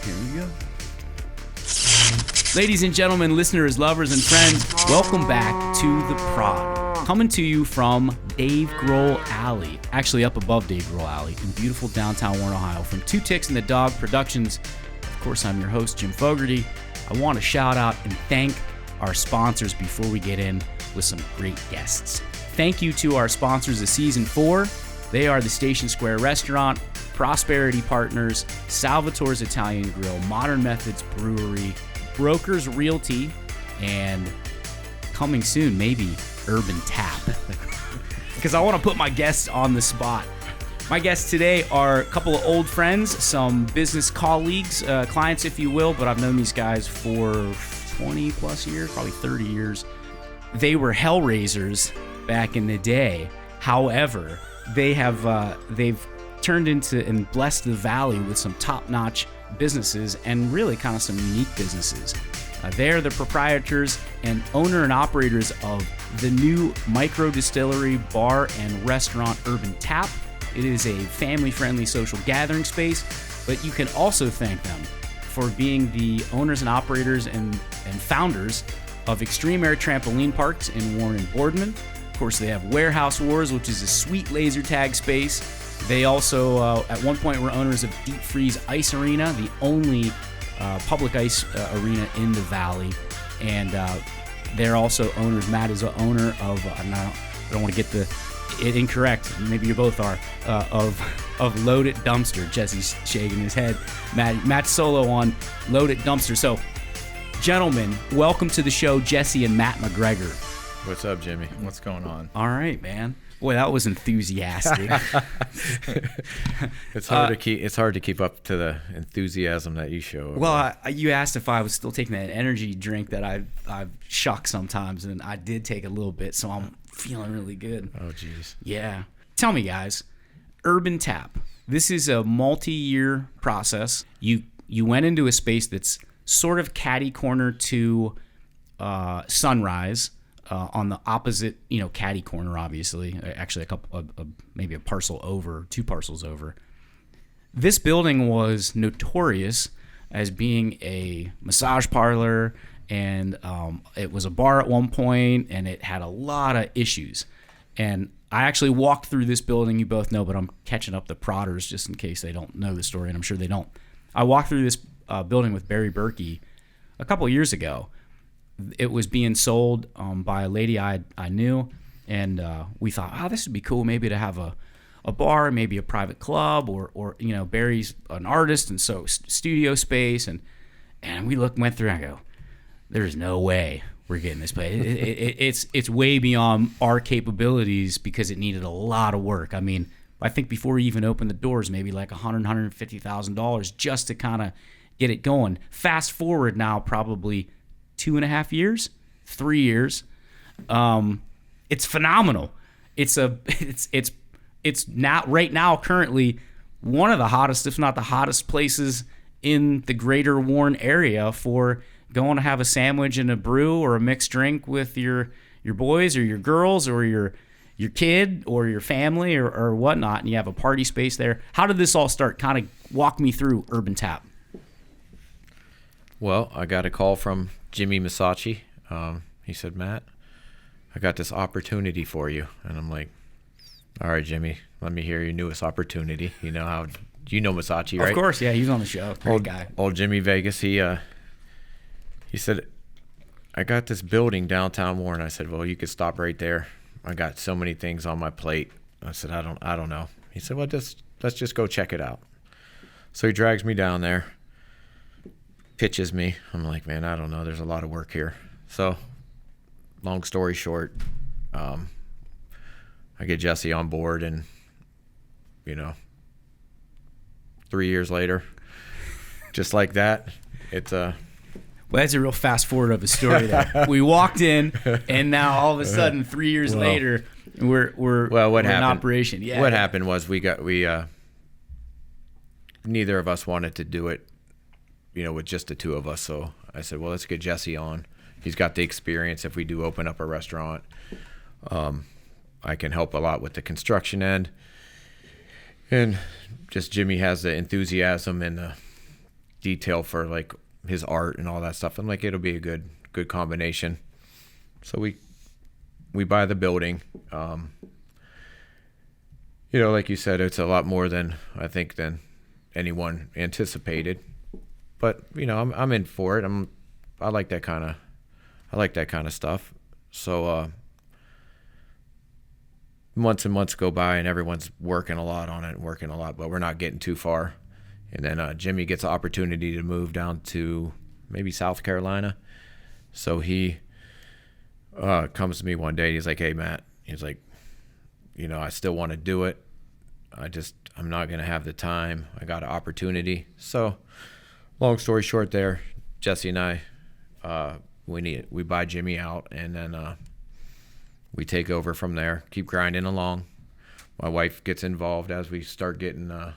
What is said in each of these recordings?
Here we go. Ladies and gentlemen, listeners, lovers, and friends, welcome back to The Prod. Coming to you from Dave Grohl Alley, actually up above Dave Grohl Alley in beautiful downtown Warren, Ohio, from Two Ticks and the Dog Productions. Of course, I'm your host, Jim Fogarty. I want to shout out and thank our sponsors before we get in with some great guests. Thank you to our sponsors of Season 4. They are the Station Square Restaurant, Prosperity Partners, Salvatore's Italian Grill, Modern Methods Brewery, Brokers Realty, and coming soon, maybe Urban Tap. Because I want to put my guests on the spot. My guests today are a couple of old friends, some business colleagues, clients if you will, but I've known these guys for 20 plus years, probably 30 years. They were hellraisers back in the day. However, they've turned into and blessed the valley with some top-notch businesses and really kind of some unique businesses. They're the proprietors and owner and operators of the new micro distillery, bar, and restaurant Urban Tap. It is a family-friendly social gathering space, but you can also thank them for being the owners and operators and founders of Extreme Air Trampoline Parks in Warren and Boardman. Of course, they have Warehouse Wars, which is a sweet laser tag space. They also, at one point, were owners of Deep Freeze Ice Arena, the only public ice arena in the valley. And they're also owners. Matt is an owner of, I don't want to get it incorrect, maybe you both are, of Loaded Dumpster. Jesse's shaking his head. Matt's solo on Loaded Dumpster. So, gentlemen, welcome to the show, Jesse and Matt Macgregor. What's up, Jimmy? What's going on? All right, man. Boy, that was enthusiastic. It's hard to keep up to the enthusiasm that you show. Well, you asked if I was still taking that energy drink that I've shuck sometimes, and I did take a little bit, so I'm feeling really good. Oh, jeez. Yeah. Tell me, guys, Urban Tap. This is a multi-year process. You went into a space that's sort of catty corner to Sunrise. On the opposite, caddy corner, obviously. Actually, a couple, maybe a parcel over, 2 parcels over. This building was notorious as being a massage parlor, and it was a bar at one point, and it had a lot of issues. And I actually walked through this building. You both know, but I'm catching up the prodders just in case they don't know the story, and I'm sure they don't. I walked through this building with Barry Berkey a couple years ago. It was being sold by a lady I knew, and we thought, this would be cool maybe to have a bar, maybe a private club, or Barry's an artist, and so studio space, and we went through and I go, there's no way we're getting this place. It's way beyond our capabilities because it needed a lot of work. I mean, I think before we even opened the doors, maybe like $150,000 just to kind of get it going. Fast forward now, probably 2.5 years, 3 years. It's phenomenal. It's now right now currently one of the hottest, if not the hottest places in the greater Warren area for going to have a sandwich and a brew or a mixed drink with your boys or your girls or your kid or your family or whatnot, and you have a party space there. How did this all start? Kind of walk me through Urban Tap. Well, I got a call from Jimmy Masacci. He said, Matt, I got this opportunity for you. And I'm like, all right, Jimmy, let me hear your newest opportunity. You know Masacci, right? Of course, yeah, he's on the show. Great guy. Old Jimmy Vegas, he said, I got this building downtown Warren. I said, well, you could stop right there. I got so many things on my plate. I said, I don't know. He said, well, let's just go check it out. So he drags me down there. Pitches me. I'm like, man, I don't know. There's a lot of work here. So, long story short, I get Jesse on board, and 3 years later, just like that, it's Well, that's a real fast forward of a story there. We walked in, and now all of a sudden, 3 years later, we're in operation. Yeah. What happened was we neither of us wanted to do it, with just the two of us. So I said, well, let's get Jesse on. He's got the experience. If we do open up a restaurant, I can help a lot with the construction end. And just Jimmy has the enthusiasm and detail for like his art and all that stuff. I'm like, it'll be a good combination. So we buy the building. Like you said, it's a lot more than anyone anticipated. But I'm in for it. I like that kind of stuff. So months and months go by, and everyone's working a lot on it, but we're not getting too far. And then Jimmy gets the opportunity to move down to maybe South Carolina. So he comes to me one day. He's like, "Hey, Matt," he's like, "I still want to do it. I'm not going to have the time. I got an opportunity." So long story short there, Jesse and I, we buy Jimmy out, and then we take over from there, keep grinding along. My wife gets involved as we start getting the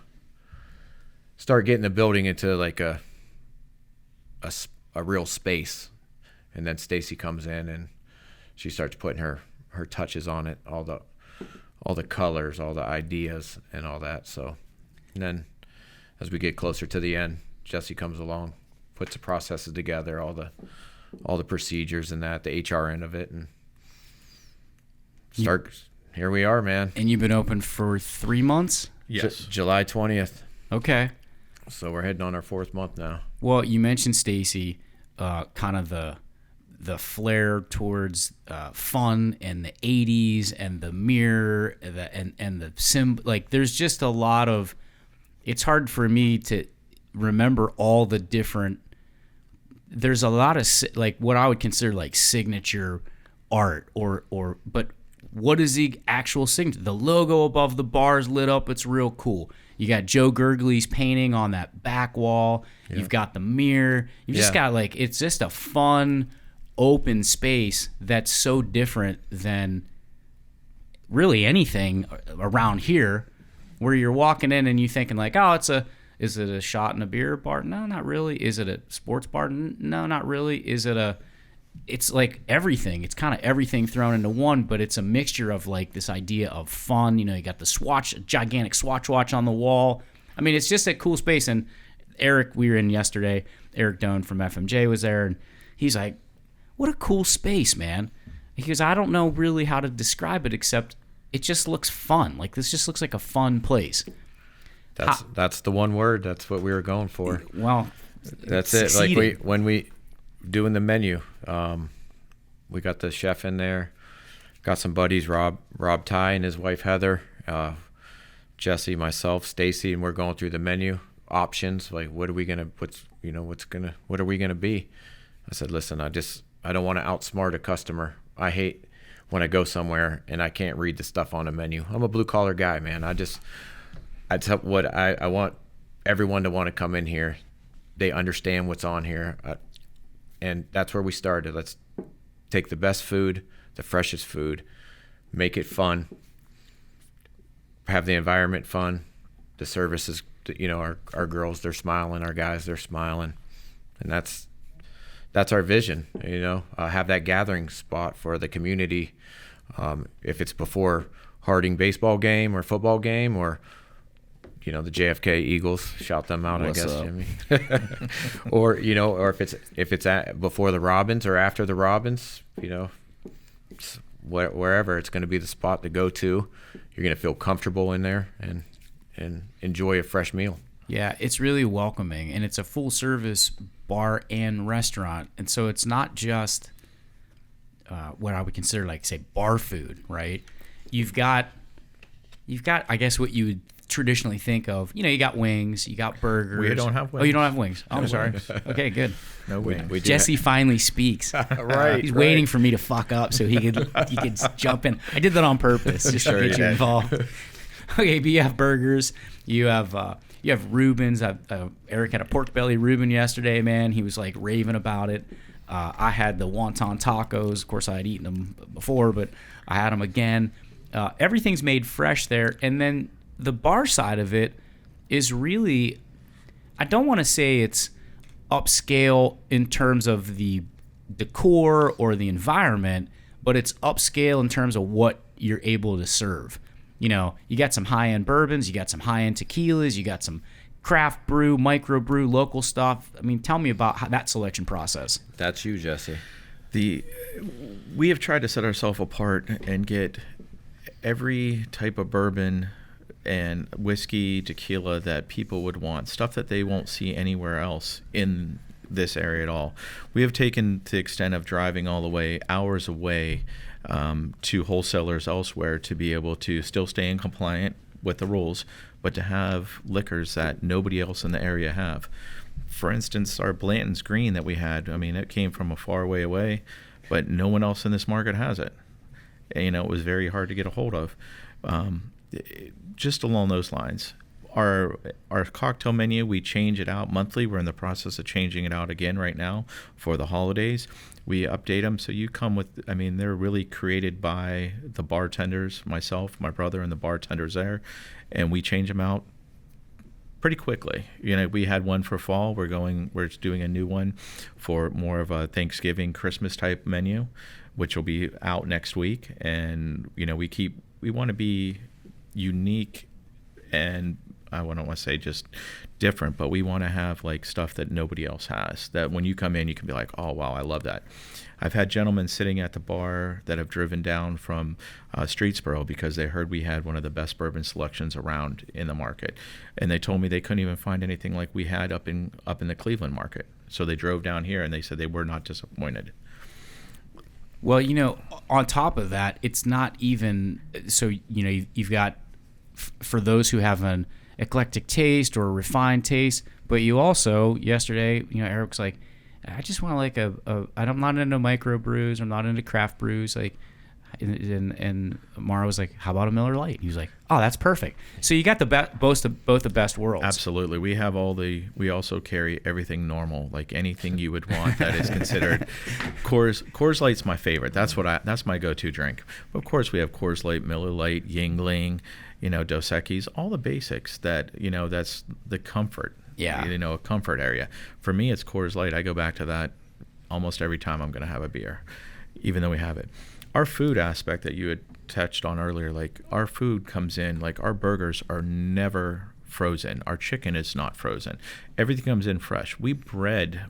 building into like a real space. And then Stacy comes in and she starts putting her touches on it, all the colors, all the ideas and all that. So, and then as we get closer to the end, Jesse comes along, puts the processes together, all the procedures and that, the HR end of it, and here we are, man. And you've been open for 3 months? Yes. July 20th. Okay. So we're heading on our 4th month now. Well, you mentioned Stacy, kind of the flair towards fun and the 80s and the mirror and the like there's just a lot of, it's hard for me to remember all the different, there's a lot of like what I would consider like signature art but what is the actual signature? The logo above the bar is lit up. It's real cool. You got Joe Gurgley's painting on that back wall. Yeah. You've got the mirror. You've just got like, it's just a fun, open space that's so different than really anything around here, where you're walking in and you're thinking like, oh, is it a shot in a beer bar? No, not really. Is it a sports bar? No, not really. It's like everything. It's kind of everything thrown into one, but it's a mixture of like this idea of fun. You got the gigantic Swatch watch on the wall. I mean, it's just a cool space. And Eric, we were in yesterday, Eric Doan from FMJ was there, and he's like, what a cool space, man. He goes, I don't know really how to describe it, except it just looks fun. Like, this just looks like a fun place. That's the one word. That's what we were going for. Well, that's it. Like when we doing the menu, we got the chef in there, got some buddies, Rob Ty and his wife Heather, Jesse, myself, Stacy, and we're going through the menu options. Like, what are we gonna be? I said, listen, I don't want to outsmart a customer. I hate when I go somewhere and I can't read the stuff on the menu. I'm a blue collar guy, man. I want everyone to want to come in here. They understand what's on here. And that's where we started. Let's take the best food, the freshest food, make it fun, have the environment fun. The service is, our girls, they're smiling. Our guys, they're smiling. And that's our vision, have that gathering spot for the community. If it's before Harding baseball game or football game, or the JFK Eagles, shout them out. What's I guess, up? Jimmy. or if it's before the Robins or after the Robins, wherever, it's going to be the spot to go to. You're going to feel comfortable in there and enjoy a fresh meal. Yeah, it's really welcoming, and it's a full service bar and restaurant, and so it's not just what I would consider like, say, bar food, right? You've got I guess what you would traditionally think of. You got wings, you got burgers. We don't have wings. Oh, you don't have wings. Oh, I'm sorry. Okay, good. No wings. Jesse finally speaks. Right. He's waiting for me to fuck up so he could jump in. I did that on purpose just to get you involved. Okay, but you have burgers. You have Reubens. Eric had a pork belly Reuben yesterday, man. He was like raving about it. I had the wonton tacos. Of course, I had eaten them before, but I had them again. Everything's made fresh there. And then the bar side of it is really, I don't want to say it's upscale in terms of the decor or the environment, but it's upscale in terms of what you're able to serve. You got some high-end bourbons, you got some high-end tequilas, you got some craft brew, micro brew, local stuff. I mean, tell me about that selection process. That's you, Jesse. We have tried to set ourselves apart and get every type of bourbon and whiskey, tequila that people would want, stuff that they won't see anywhere else in this area at all. We have taken to the extent of driving all the way, hours away, to wholesalers elsewhere to be able to still stay in compliant with the rules, but to have liquors that nobody else in the area have. For instance, our Blanton's Green that we had, I mean, it came from a far way away, but no one else in this market has it. And, you know, it was very hard to get a hold of. Just along those lines. Our cocktail menu, we change it out monthly. We're in the process of changing it out again right now for the holidays. We update them, so you come with, I mean, they're really created by the bartenders, myself, my brother, and the bartenders there, and we change them out pretty quickly. You know, we had one for fall. We're doing a new one for more of a Thanksgiving, Christmas type menu, which will be out next week. And, you know, we want to be unique, and I don't want to say just different, but we want to have like stuff that nobody else has, that when you come in, you can be like, oh, wow, I love that. I've had gentlemen sitting at the bar that have driven down from Streetsboro because they heard we had one of the best bourbon selections around in the market. And they told me they couldn't even find anything like we had up in the Cleveland market. So they drove down here and they said they were not disappointed. Well, you know, on top of that, it's not even, so, you know, you've got, for those who have an eclectic taste or a refined taste, but you also, yesterday, you know, Eric's like, I just want like I'm not into micro brews, I'm not into craft brews, like, and Mara was like, how about a Miller Lite? And he was like, oh, that's perfect. So you got both the best worlds. Absolutely. We have we also carry everything normal, like anything you would want that is considered. Coors Light's my favorite. That's my go-to drink. But of course we have Coors Light, Miller Lite, Yingling, you know, Dos Equis, all the basics that, you know, that's the comfort. Yeah. You know, a comfort area. For me, it's Coors Light. I go back to that almost every time I'm going to have a beer, even though we have it. Our food aspect that you had touched on earlier, like our food comes in, like our burgers are never frozen. Our chicken is not frozen. Everything comes in fresh. We bread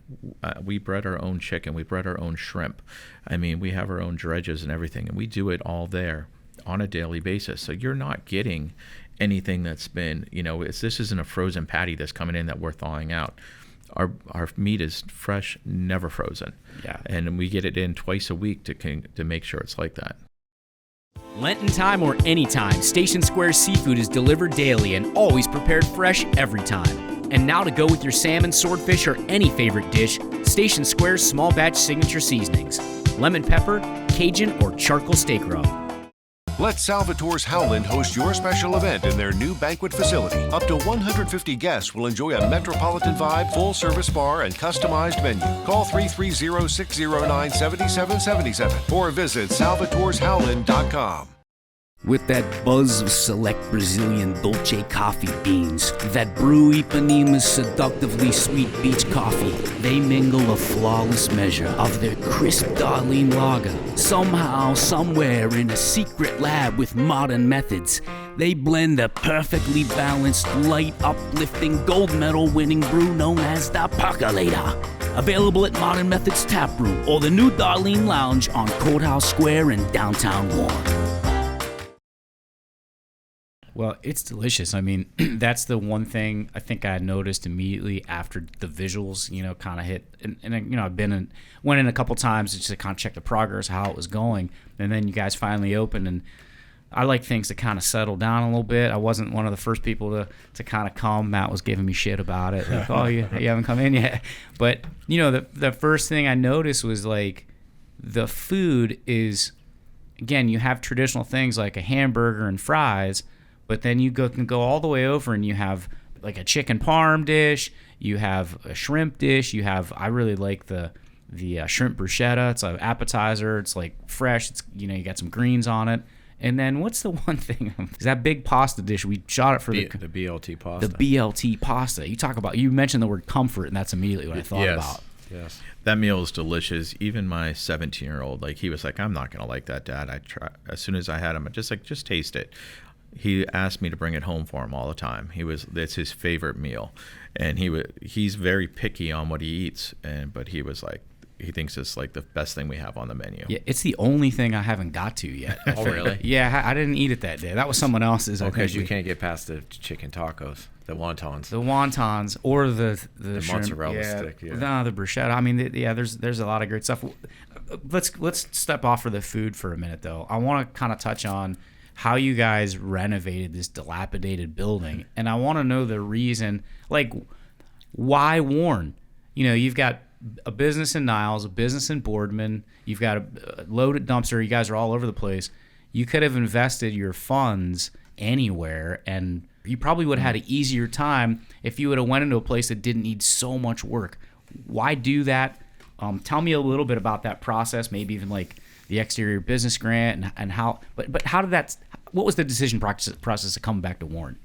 our own chicken. We bread our own shrimp. I mean, we have our own dredges and everything, and we do it all there on a daily basis. So you're not getting anything that's been, you know, this isn't a frozen patty that's coming in that we're thawing out. Our meat is fresh, never frozen. Yeah. And we get it in twice a week to make sure it's like that. Lenten time or anytime, Station Square Seafood is delivered daily and always prepared fresh every time. And now to go with your salmon, swordfish, or any favorite dish, Station Square's small batch signature seasonings: lemon pepper, Cajun, or charcoal steak rub. Let Salvatore's Howland host your special event in their new banquet facility. Up to 150 guests will enjoy a metropolitan vibe, full-service bar, and customized menu. Call 330-609-7777 or visit salvatoreshowland.com. With that buzz of select Brazilian Dolce coffee beans, that brew Ipanema's seductively sweet beach coffee, they mingle a flawless measure of their crisp Darlene lager. Somehow, somewhere in a secret lab with modern methods, they blend the perfectly balanced, light, uplifting, gold medal winning brew known as the Percolator. Available at Modern Methods Tap Room or the new Darlene Lounge on Courthouse Square in downtown Warren. Well, it's delicious. I mean, that's the one thing I think I noticed immediately after the visuals, you know, kind of hit. And you know, went in a couple times just to kind of check the progress, how it was going. And then you guys finally opened, and I like things to kind of settle down a little bit. I wasn't one of the first people to kind of come. Matt was giving me shit about it. Like, oh, you haven't come in yet. But, you know, the first thing I noticed was, like, the food is, again, you have traditional things like a hamburger and fries, but then you can go all the way over and you have like a chicken parm dish, you have a shrimp dish, I really like the shrimp bruschetta. It's an appetizer. It's like fresh. It's, you know, you got some greens on it. And then what's the one thing? Is that big pasta dish? We shot it for the BLT pasta. The BLT pasta. You mentioned the word comfort, and that's immediately what I thought about. Yes. That meal is delicious. Even my 17-year-old, like, he was like, I'm not going to like that, Dad. As soon as I had him, I just taste it. he asked me to bring it home for him all the time. It's his favorite meal, and he's very picky on what he eats, but he was like, he thinks it's like the best thing we have on the menu. Yeah, it's the only thing I haven't got to yet. Oh, really? Yeah, I didn't eat it that day. That was someone else's. Because you can't get past the chicken tacos, the wontons. The wontons or the shrimp. Mozzarella stick. Yeah. No, the bruschetta. I mean, there's a lot of great stuff. Let's step off for the food for a minute, though. I want to kind of touch on how you guys renovated this dilapidated building, and I want to know the reason. Like, why Warren? You know, you've got a business in Niles, a business in Boardman. You've got a loaded dumpster. You guys are all over the place. You could have invested your funds anywhere, and you probably would have had an easier time if you would have went into a place that didn't need so much work. Why do that? Tell me a little bit about that process, maybe even like the exterior business grant and how. But how did that? What was the decision process of coming back to Warren?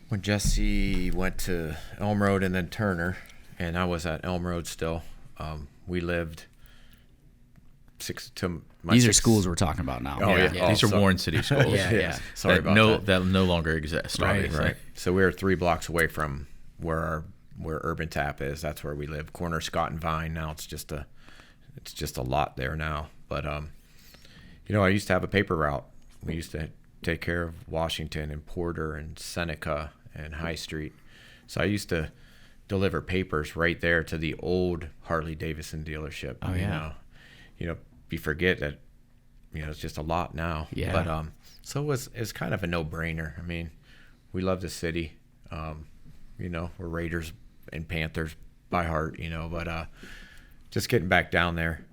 When Jesse went to Elm Road and then Turner, and I was at Elm Road still. We lived These are schools we're talking about now. Oh, yeah. These are Warren City schools. Yeah. Sorry that about that no longer exist. Right. Obviously. Right. So we were 3 blocks away from where Urban Tap is. That's where we live. Corner Scott and Vine. Now it's just a lot there now. But you know, I used to have a paper route. We used to take care of Washington and Porter and Seneca and High Street. So I used to deliver papers right there to the old Harley Davidson dealership. Oh, yeah. You know, you forget that, you know, it's just a lot now. Yeah. But so it's kind of a no-brainer. I mean, we love the city. You know, we're Raiders and Panthers by heart, you know, but just getting back down there,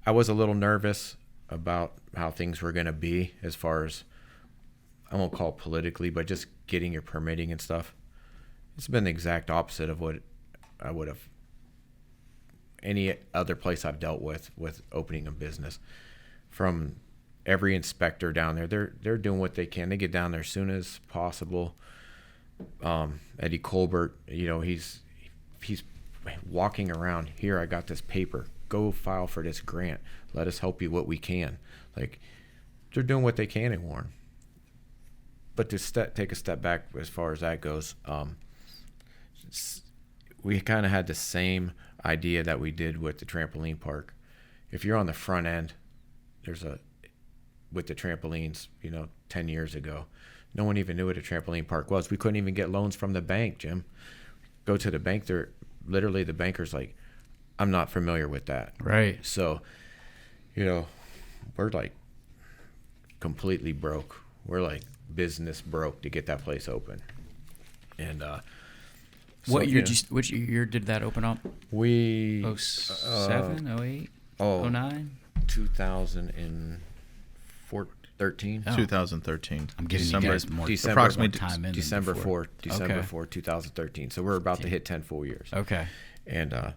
I was a little nervous about how things were going to be as far as, I won't call it politically, but just getting your permitting and stuff. It's been the exact opposite of what I would have any other place I've dealt with opening a business. From every inspector down there, they're doing what they can. They get down there as soon as possible. Eddie Colbert, you know, he's walking around here. I got this paper. Go file for this grant. Let us help you what we can. Like, they're doing what they can in Warren. But to take a step back as far as that goes, we kind of had the same idea that we did with the trampoline park. If you're on the front end, with the trampolines, you know, 10 years ago, no one even knew what a trampoline park was. We couldn't even get loans from the bank, Jim. Go to the bank, literally the banker's like, I'm not familiar with that. Right. So, you know, we're like completely broke. We're like business broke to get that place open. And Which year did that open up? We 07, 08, 09? 2013. 2013. I'm giving December, you guys more approximately time in December before. 4, 2013. So we're about to hit 10 full years. Okay. And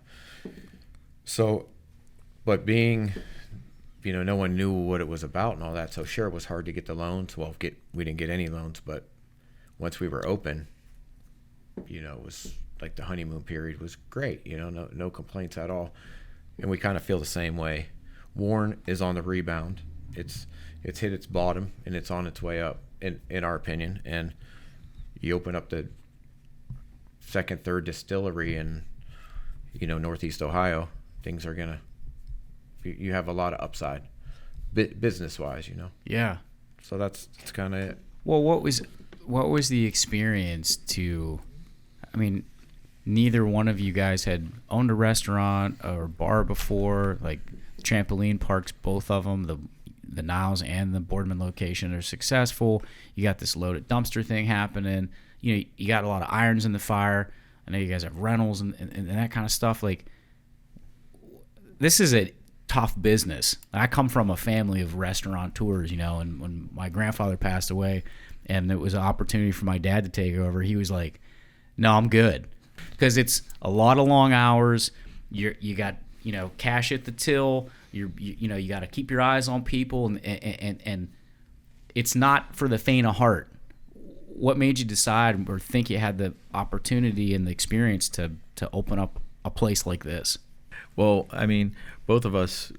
but being, you know, no one knew what it was about and all that. So sure, it was hard to get the loans. Well, we didn't get any loans, but once we were open, you know, it was like the honeymoon period was great. You know, no complaints at all. And we kind of feel the same way. Warren is on the rebound. It's hit its bottom and it's on its way up, in our opinion. And you open up the second, third distillery in, you know, Northeast Ohio, things are gonna. You have a lot of upside, business wise, you know. Yeah. So that's kind of it. Well, what was the experience to? I mean, neither one of you guys had owned a restaurant or bar before. Like trampoline parks, both of them, the Niles and the Boardman location are successful. You got this loaded dumpster thing happening. You know, you got a lot of irons in the fire. I know you guys have rentals and that kind of stuff. Like, this is a tough business. I come from a family of restaurateurs, you know, and when my grandfather passed away and it was an opportunity for my dad to take over, he was like, no, I'm good. Because it's a lot of long hours. You got, you know, cash at the till. You got to keep your eyes on people, and it's not for the faint of heart. What made you decide or think you had the opportunity and the experience to open up a place like this? Well, I mean, both of us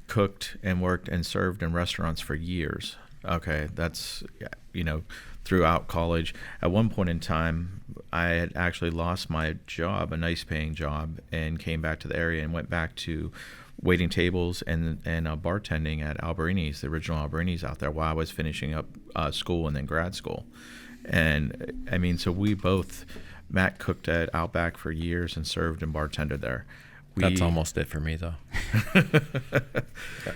cooked and worked and served in restaurants for years. Okay, that's, you know, throughout college. At one point in time, I had actually lost my job, a nice paying job, and came back to the area and went back to waiting tables and bartending at Alberini's, the original Alberini's out there, while I was finishing up school and then grad school. And I mean, so we both, Matt cooked at Outback for years and served and bartended there. That's almost it for me, though.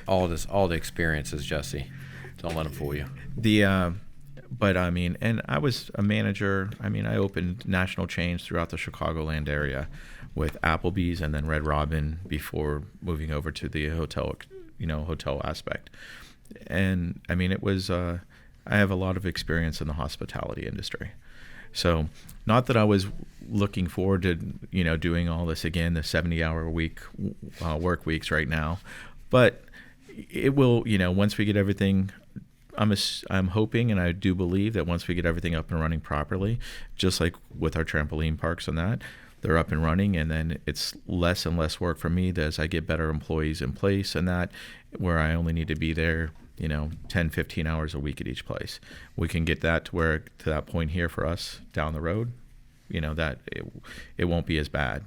all the experiences, Jesse. Don't let them fool you. But I mean, and I was a manager. I mean, I opened national chains throughout the Chicagoland area with Applebee's and then Red Robin before moving over to the hotel aspect. And I mean, it was, I have a lot of experience in the hospitality industry. So not that I was looking forward to, doing all this again, the 70-hour week work weeks right now, but it will, once we get everything, I'm hoping, and I do believe that once we get everything up and running properly, just like with our trampoline parks and that, they're up and running, and then it's less and less work for me as I get better employees in place and that, where I only need to be there 10, 15 hours a week at each place. We can get that to that point here for us down the road, that it won't be as bad.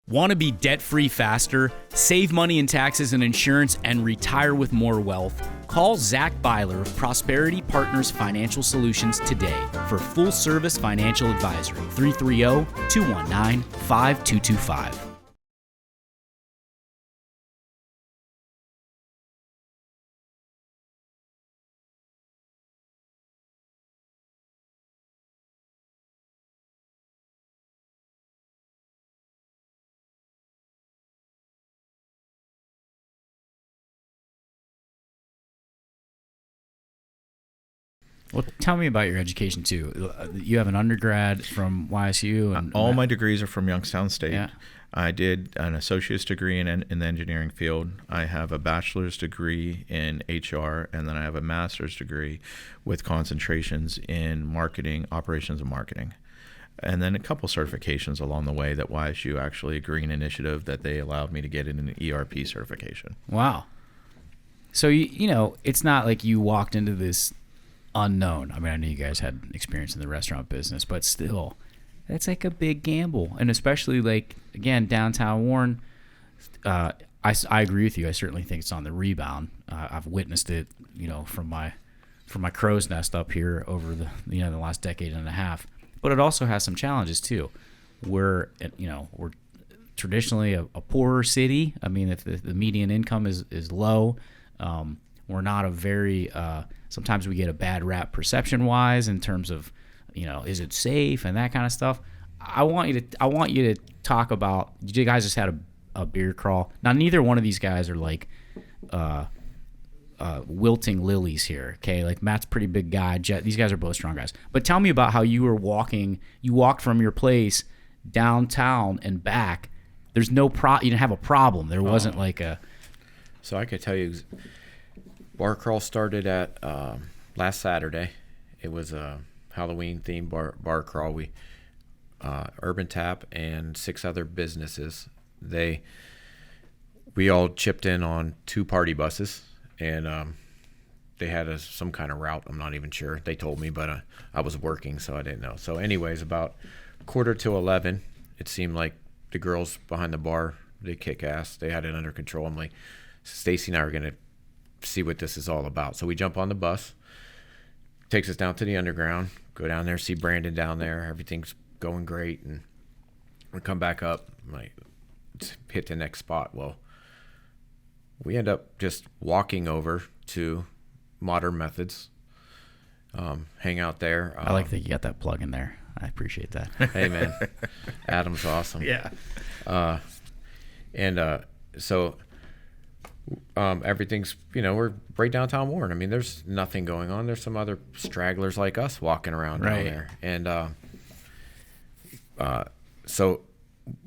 Want to be debt-free faster, save money in taxes and insurance, and retire with more wealth? Call Zach Byler of Prosperity Partners Financial Solutions today for full-service financial advisory. 330-219-5225. Well, tell me about your education too. You have an undergrad from YSU, and all my degrees are from Youngstown State. Yeah. I did an associate's degree in the engineering field. I have a bachelor's degree in HR, and then I have a master's degree with concentrations in marketing, operations and marketing. And then a couple certifications along the way that YSU actually, a green initiative that they allowed me to get in an ERP certification. Wow. So, it's not like you walked into this unknown. I mean, I know you guys had experience in the restaurant business, but still, that's like a big gamble. And especially again, downtown Warren, I agree with you. I certainly think it's on the rebound. I've witnessed it, from my crow's nest up here over the last decade and a half. But it also has some challenges too. We're traditionally a poorer city. I mean, if the median income is low, we're not a very sometimes we get a bad rap perception-wise in terms of, is it safe and that kind of stuff. I want you to talk about. You guys just had a beer crawl. Now, neither one of these guys are wilting lilies here. Okay, Matt's a pretty big guy. These guys are both strong guys. But tell me about how you were walking. You walked from your place downtown and back. There's no you didn't have a problem. There wasn't a. So I could tell you. Bar crawl started at last Saturday. It was a Halloween-themed bar crawl. We Urban Tap and 6 other businesses. We all chipped in on 2 party buses, and they had some kind of route. I'm not even sure. They told me, but I was working, so I didn't know. So anyways, about 11:15, it seemed like the girls behind the bar, they kick ass. They had it under control. I'm like, Stacy and I are going to see what this is all about. So we jump on the bus, takes us down to the underground, go down there, see Brandon down there. Everything's going great. And we come back up, let's hit the next spot. Well, we end up just walking over to Modern Methods, hang out there. I like that you got that plug in there. I appreciate that. Hey, man. Adam's awesome. Yeah. So everything's, we're right downtown Warren. I mean, there's nothing going on. There's some other stragglers like us walking around down there. And so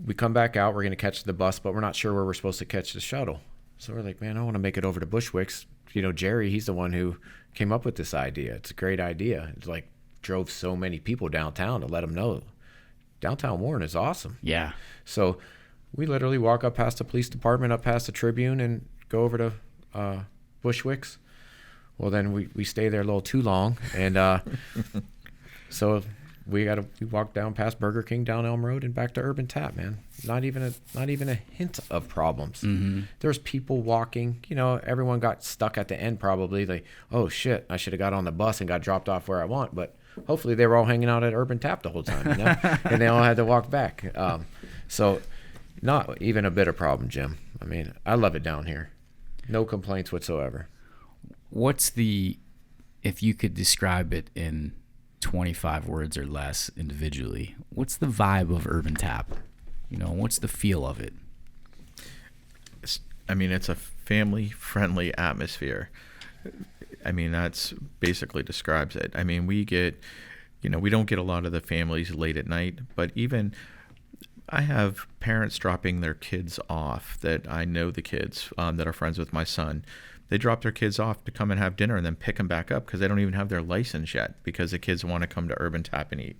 we come back out. We're going to catch the bus, but we're not sure where we're supposed to catch the shuttle. So we're like, man, I want to make it over to Bushwicks. Jerry, he's the one who came up with this idea. It's a great idea. It's drove so many people downtown to let them know downtown Warren is awesome. Yeah. So we literally walk up past the police department, up past the Tribune, and go over to Bushwicks. Well, then we stay there a little too long, and So we walk down past Burger King down Elm Road and back to Urban Tap, man. Not even a hint of problems. Mm-hmm. There's people walking. Everyone got stuck at the end probably. Like, oh shit, I should have got on the bus and got dropped off where I want. But hopefully they were all hanging out at Urban Tap the whole time, and they all had to walk back. So not even a bit of problem, Jim. I mean, I love it down here. No complaints whatsoever. If you could describe it in 25 words or less individually, what's the vibe of Urban Tap? What's the feel of it? It's a family-friendly atmosphere. That's basically describes it. We get, we don't get a lot of the families late at night, but even I have parents dropping their kids off that I know the kids that are friends with my son. They drop their kids off to come and have dinner and then pick them back up because they don't even have their license yet because the kids want to come to Urban Tap and eat.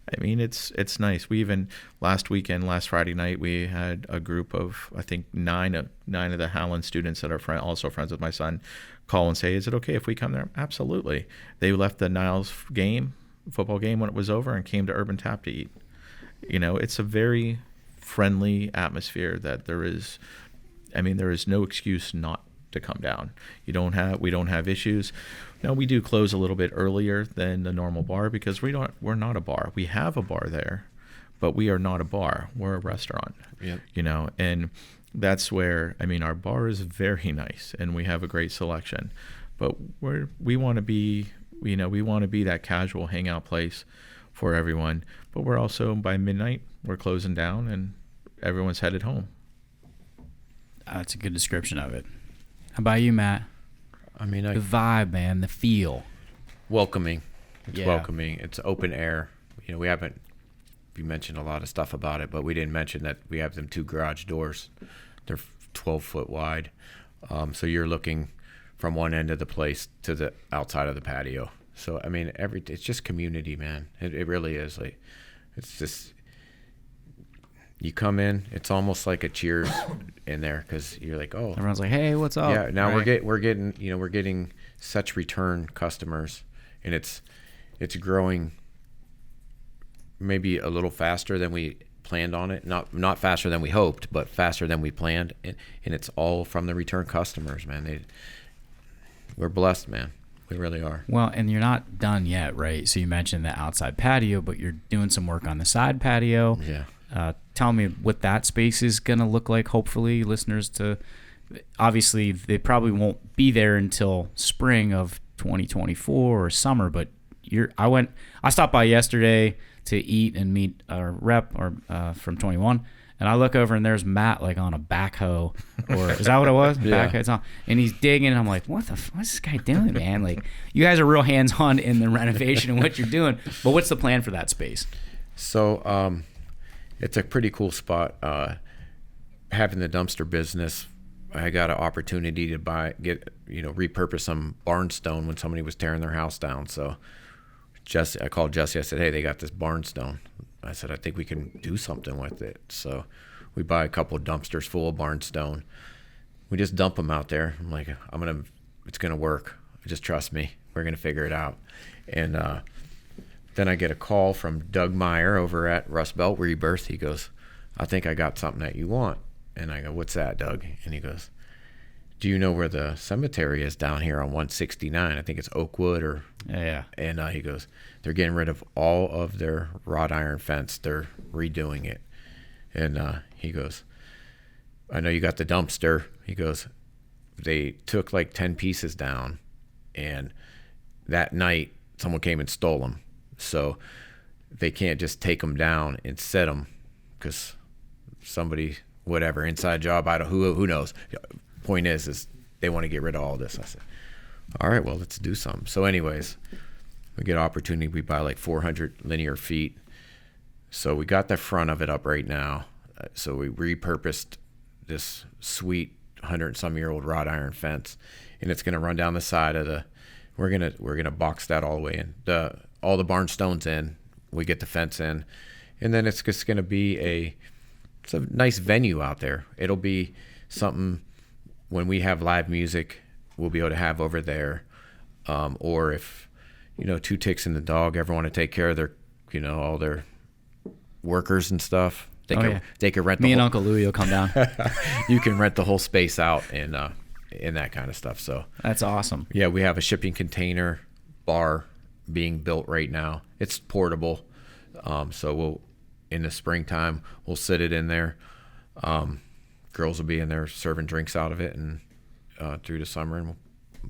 It's nice. We even last Friday night, we had a group of, I think, nine of the Howland students that are also friends with my son call and say, is it okay if we come there? Absolutely. They left the Niles football game when it was over and came to Urban Tap to eat. It's a very friendly atmosphere that there is no excuse not to come down. We don't have issues. Now we do close a little bit earlier than the normal bar because we're not a bar. We have a bar there, but we are not a bar. We're a restaurant. Yep. And that's where our bar is very nice and we have a great selection. But we want to be that casual hangout place for everyone. But we're also, by midnight, we're closing down and everyone's headed home. That's a good description of it. How about you, Matt? The vibe, man, the feel. Welcoming. It's welcoming. It's open air. We mentioned a lot of stuff about it, but we didn't mention that we have them 2 garage doors. They're 12 foot wide. So you're looking from one end of the place to the outside of the patio. So, it's just community, man. It really is. Like, it's just, you come in, it's almost like a Cheers in there because you're like, oh, everyone's like, hey, what's up? Yeah, now right? we're getting such return customers, and it's growing maybe a little faster than we planned on it. Not faster than we hoped, but faster than we planned, and it's all from the return customers, man. We're blessed, man. We really are. Well, and you're not done yet, right? So you mentioned the outside patio, but you're doing some work on the side patio. Yeah. Tell me what that space is going to look like, hopefully, listeners obviously, they probably won't be there until spring of 2024 or summer, but I stopped by yesterday to eat and meet a rep from 21, and I look over and there's Matt like on a backhoe, or is that what it was? Yeah. Backhoe's on, and he's digging, and I'm like, what's this guy doing, man? Like, you guys are real hands-on in the renovation and what you're doing, but what's the plan for that space? So, it's a pretty cool spot. Having the dumpster business, I got an opportunity to repurpose some barnstone when somebody was tearing their house down. So I called Jesse. I said, hey, they got this barnstone. I said, I think we can do something with it. So we buy a couple of dumpsters full of barnstone. We just dump them out there. I'm like, it's going to work. Just trust me. We're going to figure it out. And then I get a call from Doug Meyer over at Rust Belt Rebirth. He goes, I think I got something that you want. And I go, what's that, Doug? And he goes, do you know where the cemetery is down here on 169? I think it's Oakwood or... Yeah. And he goes, they're getting rid of all of their wrought iron fence. They're redoing it. And he goes, I know you got the dumpster. He goes, they took like 10 pieces down. And that night, someone came and stole them. So they can't just take them down and set them because somebody, whatever, inside job, who knows. Point is they want to get rid of all this. I said, all right, well, let's do something. So anyways, we get an opportunity. We buy like 400 linear feet. So we got the front of it up right now. So we repurposed this sweet 100-some-year-old wrought iron fence, and it's going to run down the side of we're gonna box that all the way in. All the barn stones in, we get the fence in, and then it's just going to be it's a nice venue out there. It'll be something when we have live music, we'll be able to have over there, or if 2 ticks and the dog ever want to take care of their, all their workers and stuff, they can rent Me and Uncle Louie will come down. you can rent the whole space out and that kind of stuff. So that's awesome. Yeah, we have a shipping container bar being built right now. It's portable. So in the springtime, we'll sit it in there. Girls will be in there serving drinks out of it, and through the summer, and we'll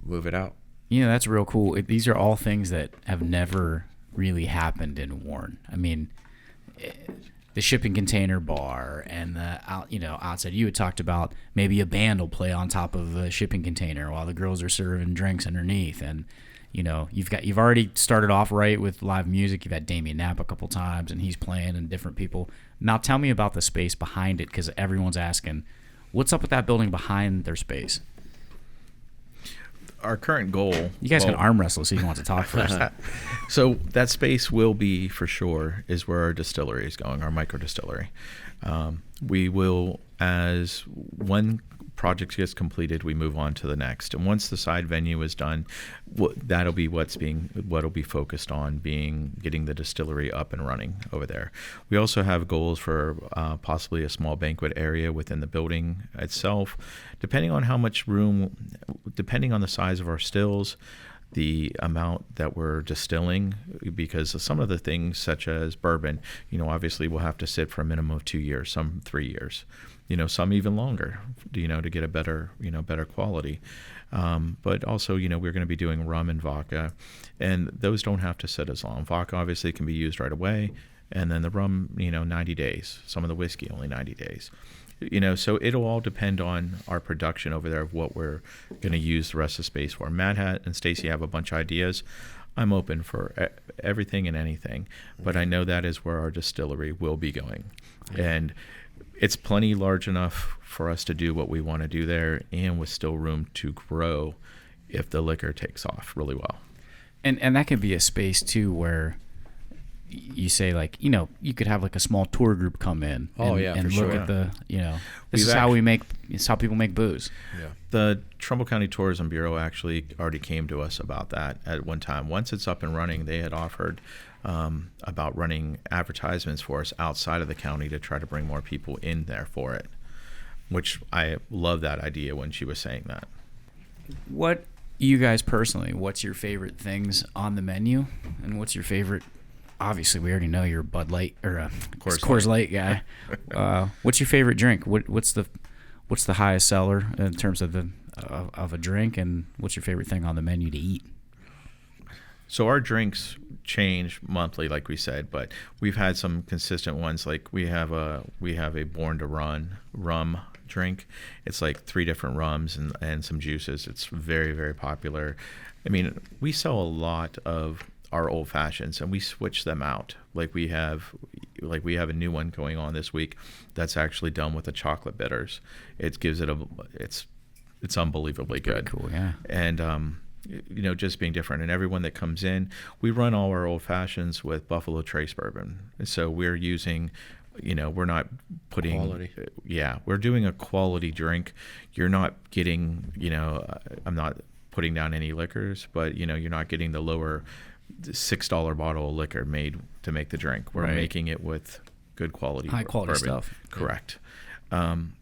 move it out. That's real cool. These are all things that have never really happened in Warren. I mean, the shipping container bar and the outside. You had talked about maybe a band will play on top of a shipping container while the girls are serving drinks underneath, and you've already started off right with live music. You've had Damien Knapp a couple times, and he's playing, and different people. Now tell me about the space behind it, because everyone's asking, what's up with that building behind their space? Our current goal. You guys can arm wrestle, so you want to talk first. So that space will be, for sure, is where our distillery is going, our micro distillery. We will, as one project gets completed, we move on to the next. And once the side venue is done, that'll be what'll be focused on getting the distillery up and running over there. We also have goals for possibly a small banquet area within the building itself, depending on how much room, depending on the size of our stills, the amount that we're distilling, because some of the things such as bourbon, obviously we'll have to sit for a minimum of 2 years, some 3 years, some even longer, to get a better quality. But also, we're going to be doing rum and vodka, and those don't have to sit as long. Vodka obviously can be used right away, and then the rum, 90 days. Some of the whiskey only 90 days. So it'll all depend on our production over there of what we're going to use the rest of the space for. Matt and Stacy have a bunch of ideas. I'm open for everything and anything, but I know that is where our distillery will be going. And it's plenty large enough for us to do what we want to do there, and with still room to grow if the liquor takes off really well. And that could be a space too where you say, like, you could have like a small tour group come in and look at the, this is how people make booze. Yeah. The Trumbull County Tourism Bureau actually already came to us about that at one time. Once it's up and running, they had offered about running advertisements for us outside of the county to try to bring more people in there for it, which I love that idea when she was saying that. What, you guys personally, what's your favorite things on the menu, and what's your favorite? Obviously, we already know you're a Bud Light or Coors Light guy. What's your favorite drink? What's the highest seller in terms of of a drink, and what's your favorite thing on the menu to eat? So our drinks change monthly, like we said, but we've had some consistent ones. Like we have a Born to Run rum drink. It's like 3 different rums and some juices. It's very, very popular. I mean, we sell a lot of our old fashions, and we switch them out. Like we have a new one going on this week that's actually done with the chocolate bitters. It gives it it's unbelievably good. Cool, yeah. And just being different. And everyone that comes in, we run all our old fashions with Buffalo Trace bourbon. So we're using, we're not putting quality. We're doing a quality drink. You're not getting, I'm not putting down any liquors, but you're not getting the lower $6 bottle of liquor made to make the drink. We're making it with good quality, high quality bourbon. stuff. Correct. And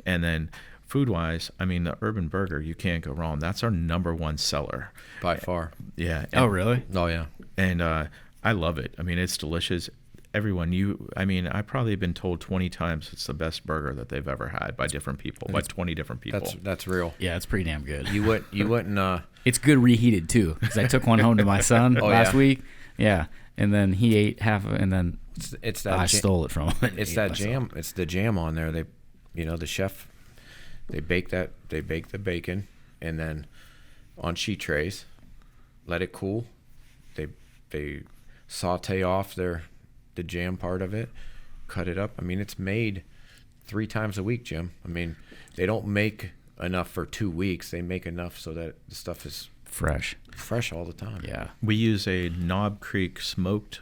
then food wise, I mean, the Urban Burger, you can't go wrong. That's our #1 seller By far. Yeah. Oh, really? Oh, yeah. And I love it. I mean, it's delicious. I've probably been told 20 times it's the best burger that they've ever had by different people, by 20 different people. That's real. Yeah, it's pretty damn good. You wouldn't. It's good reheated too, because I took one home to my son last week. Yeah, and then he ate half of it, and then it's that I stole it from him. It's that jam. It's the jam on there. They, the chef, they bake the bacon, and then on sheet trays, let it cool. They saute off the jam part of it, cut it up. I mean, it's made 3 times a week, Jim. I mean, they don't make enough for 2 weeks. They make enough so that the stuff is fresh all the time. Yeah. We use a Knob Creek smoked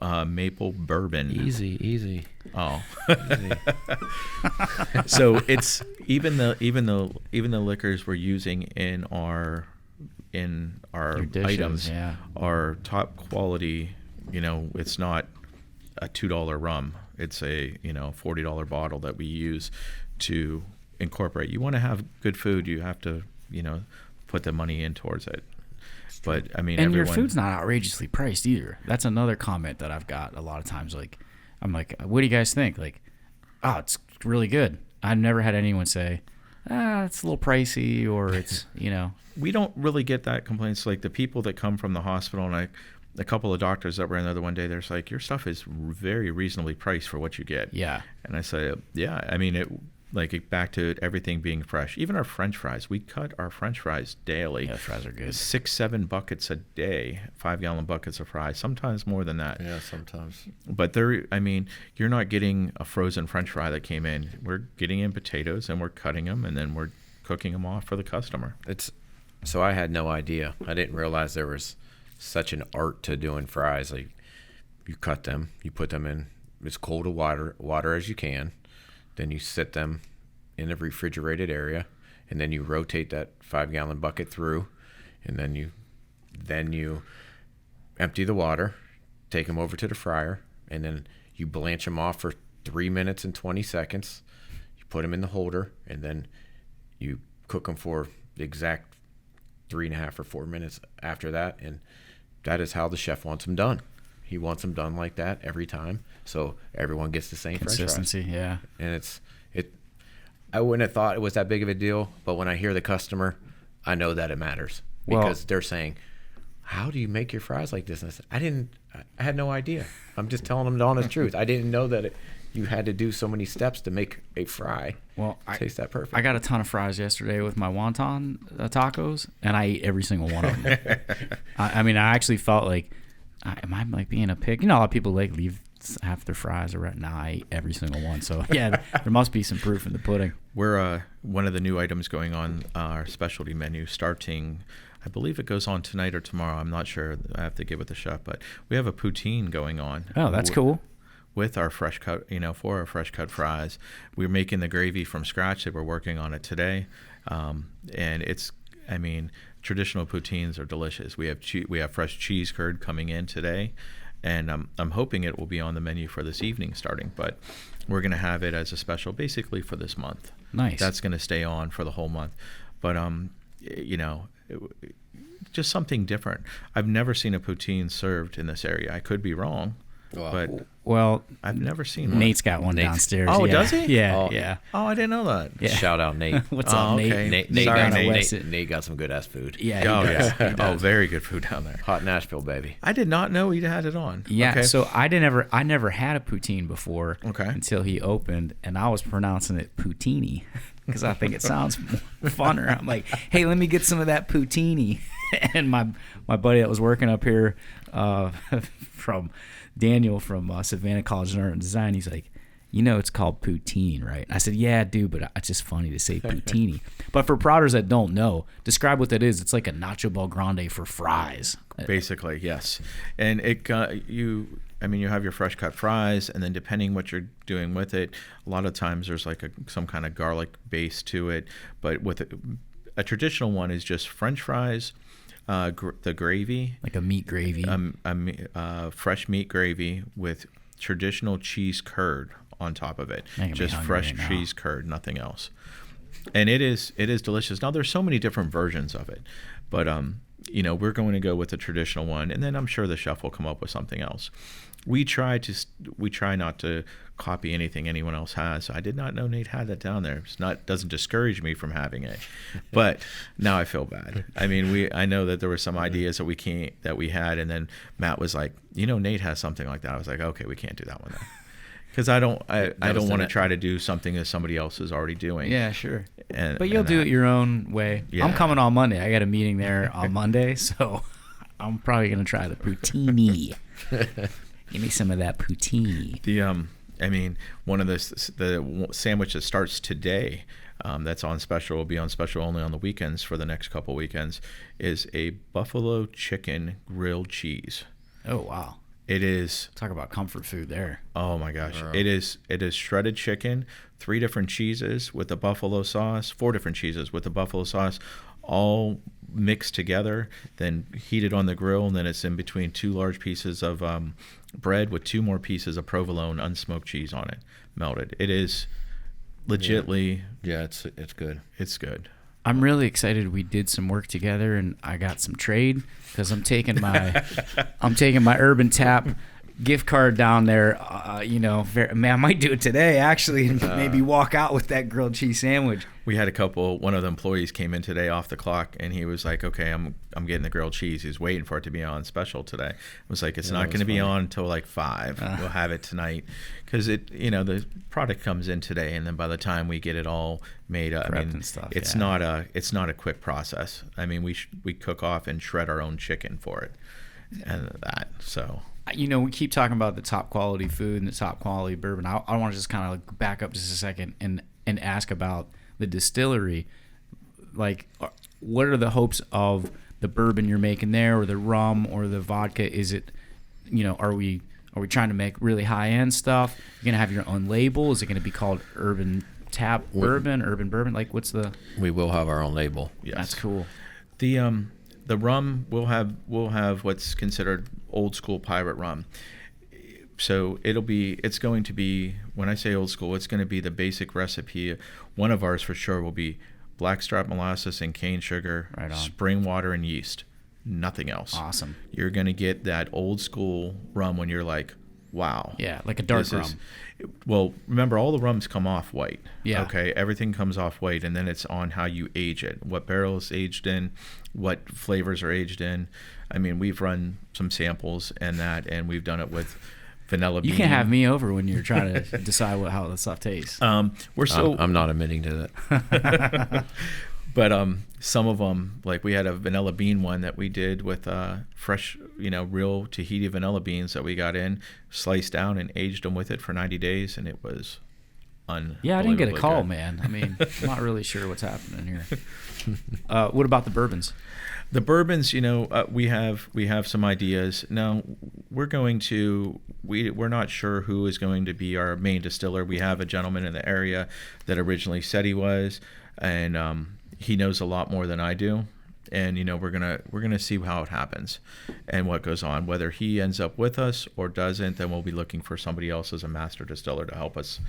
maple bourbon. Easy. Oh. Easy. So it's even the liquors we're using in our in our Your dishes, items yeah. are top quality. You know, it's not a $2 rum. It's a, you know, $40 bottle that we use to incorporate. You want to have good food, you have to, you know, put the money in towards it. But I mean, and your food's not outrageously priced either. That's another comment that I've got a lot of times. Like, I'm like, what do you guys think? Like, oh, it's really good. I've never had anyone say, it's a little pricey, or it's, you know. We don't really get that complaints. Like the people that come from the hospital, and a couple of doctors that were in there the one day, they're like, your stuff is very reasonably priced for what you get. Yeah. And I say, yeah, I mean, back to everything being fresh. Even our French fries, we cut our French fries daily. Yeah, fries are good. 6-7 buckets a day, 5-gallon buckets of fries, sometimes more than that. Yeah, sometimes. But you're not getting a frozen French fry that came in. We're getting in potatoes and we're cutting them and then we're cooking them off for the customer. So I had no idea. I didn't realize there was such an art to doing fries. Like, you cut them, you put them in as cold of water as you can. Then you sit them in a refrigerated area, and then you rotate that 5-gallon bucket through, and then you empty the water, take them over to the fryer, and then you blanch them off for 3 minutes and 20 seconds. You put them in the holder, and then you cook them for the exact 3.5 or 4 minutes after that, and that is how the chef wants them done. He wants them done like that every time, so everyone gets the same French fries. Consistency, yeah. And I wouldn't have thought it was that big of a deal, but when I hear the customer, I know that it matters, because they're saying, how do you make your fries like this? And I said, I had no idea. I'm just telling them the honest truth. I didn't know that you had to do so many steps to make a fry taste that perfect. I got a ton of fries yesterday with my wonton tacos, and I ate every single one of them. I mean, I actually felt like, am I like being a pig? You know, a lot of people like leave half their fries or nah, I ate every single one. So yeah, there must be some proof in the pudding. We're one of the new items going on our specialty menu starting, I believe it goes on tonight or tomorrow. I'm not sure. I have to get with the chef, but we have a poutine going on. Oh, that's cool. With our fresh cut, for our fresh cut fries. We're making the gravy from scratch. We're working on it today. And traditional poutines are delicious. We have fresh cheese curd coming in today, and I'm hoping it will be on the menu for this evening starting. But we're going to have it as a special, basically for this month. Nice. That's going to stay on for the whole month. But just something different. I've never seen a poutine served in this area. I could be wrong. But I've never seen one. Nate's got one downstairs. Oh, yeah. does he? Yeah, yeah. Oh, I didn't know that. Yeah. Shout out, Nate. What's up, Nate? Okay. Nate got some good ass food. Yeah. Oh, he does. yeah. Oh, very good food down there. Hot Nashville, baby. I did not know he had it on. Yeah. Okay. So I never had a poutine before. Okay. Until he opened, and I was pronouncing it poutini because I think it sounds funner. I'm like, hey, let me get some of that poutini. And my buddy that was working up here from Daniel from Savannah College of Art and Design, he's like, it's called poutine, right? I said, yeah, dude, but it's just funny to say poutini. But for prouders that don't know, describe what that is. It's like a nacho bel grande for fries. Basically, yes. And you have your fresh cut fries, and then depending what you're doing with it, a lot of times there's like some kind of garlic base to it. But with a traditional one is just French fries, the gravy, like a meat gravy, fresh meat gravy with traditional cheese curd on top of it, just fresh cheese curd, nothing else. And it is delicious. Now there's so many different versions of it, but we're going to go with the traditional one, and then I'm sure the chef will come up with something else. We try not to copy anything anyone else has. I did not know Nate had that down there. Doesn't discourage me from having it, but now I feel bad. I mean, I know that there were some ideas that we had, and then Matt was like, Nate has something like that. I was like, okay, we can't do that one then. Because I don't want to try to do something that somebody else is already doing. Yeah, sure. But you'll do it your own way. Yeah. I'm coming on Monday. I got a meeting there on Monday, so I'm probably going to try the poutine. Give me some of that poutine. One of the sandwich that starts today, that's on special, will be on special only on the weekends for the next couple weekends, is a buffalo chicken grilled cheese. Oh, wow. It is. Talk about comfort food there. Oh my gosh. It is shredded chicken, 3 different cheeses with the buffalo sauce, 4 different cheeses with the buffalo sauce all mixed together, then heated on the grill, and then it's in between 2 large pieces of bread with 2 more pieces of provolone unsmoked cheese on it, melted. It is legitly, it's good. it's good. I'm really excited we did some work together, and I got some trade because I'm taking my Urban Tap gift card down there. Man, I might do it today actually, and maybe walk out with that grilled cheese sandwich. We had one of the employees came in today off the clock, and he was like, okay, I'm getting the grilled cheese. He's waiting for it to be on special today. I was like, it's not going to be on until like 5. We'll have it tonight because the product comes in today, and then by the time we get it all made, and stuff, it's not a quick process. I mean, we cook off and shred our own chicken for it, and that so. We keep talking about the top quality food and the top quality bourbon. I want to just kind of back up just a second and ask about the distillery. Like, what are the hopes of the bourbon you're making there, or the rum, or the vodka? Is it, are we trying to make really high end stuff? You're gonna have your own label? Is it gonna be called Urban Tap Bourbon, Urban Bourbon? Like, what's the? We will have our own label. Yes. That's cool. The rum will have what's considered old school pirate rum. So it's going to be, when I say old school, it's going to be the basic recipe. One of ours for sure will be blackstrap molasses and cane sugar, right on, spring water and yeast, nothing else. Awesome. You're going to get that old school rum when you're like, wow. Yeah, like a dark rum. Well, remember, all the rums come off white. Yeah. Okay, everything comes off white, and then it's on how you age it, what barrel is aged in, what flavors are aged in. I mean, we've run some samples and we've done it with vanilla bean. You can't have me over when you're trying to decide how the stuff tastes. I'm not admitting to that. But some of them, like we had a vanilla bean one that we did with fresh, real Tahiti vanilla beans that we got in, sliced down and aged them with it for 90 days, and it was unbelievably Yeah, I didn't get a call, good. man. I mean, I'm not really sure what's happening here. What about the bourbons? The bourbons, we have some ideas. Now, we're not sure who is going to be our main distiller. We have a gentleman in the area that originally said he was, and he knows a lot more than I do. And we're gonna see how it happens and what goes on. Whether he ends up with us or doesn't, then we'll be looking for somebody else as a master distiller to help us,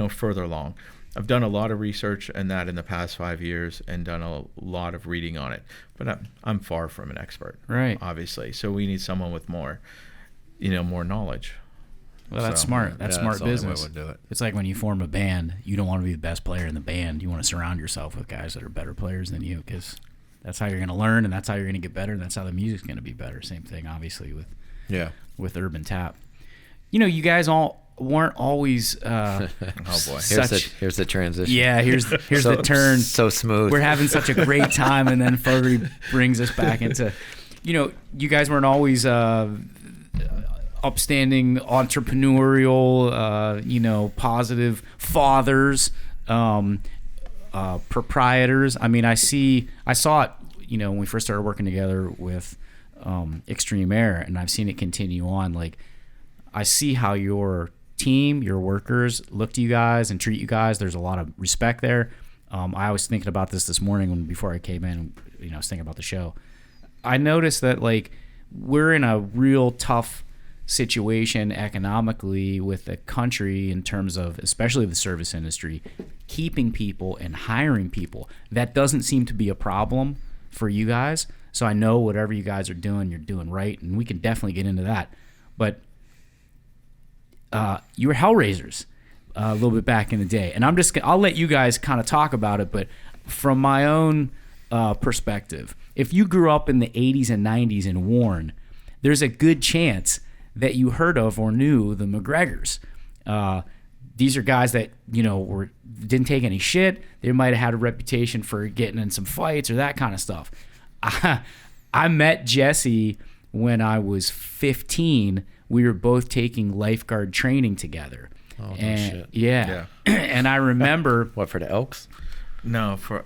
further along. I've done a lot of research in the past 5 years and done a lot of reading on it, but I'm far from an expert, right? Obviously, so we need someone with more knowledge. Well, that's smart. That's smart business. Would do it. It's like when you form a band, you don't want to be the best player in the band. You want to surround yourself with guys that are better players than you, because that's how you're going to learn, and that's how you're going to get better, and that's how the music's going to be better. Same thing, obviously, with Urban Tap. You guys all weren't always. Oh boy! Here's the transition. Yeah, here's the turn. So smooth. We're having such a great time, and then Fogarty brings us back into. You guys weren't always upstanding, entrepreneurial, positive fathers, proprietors. I mean, I saw it, when we first started working together with Extreme Air, and I've seen it continue on. Like, I see how your team, your workers look to you guys and treat you guys. There's a lot of respect there. I was thinking about this morning before I came in. I was thinking about the show. I noticed that, like, we're in a real tough situation economically with the country in terms of, especially the service industry, keeping people and hiring people. That doesn't seem to be a problem for you guys. So I know whatever you guys are doing, you're doing right, and we can definitely get into that. But you were Hellraisers a little bit back in the day, and I'll let you guys kind of talk about it. But from my own perspective, if you grew up in the 80s and 90s in Warren, there's a good chance that you heard of or knew the Macgregors. These are guys that didn't take any shit. They might have had a reputation for getting in some fights or that kind of stuff. I met Jesse when I was 15. We were both taking lifeguard training together. Oh, and, shit. Yeah. And I remember. What, for the Elks? No, for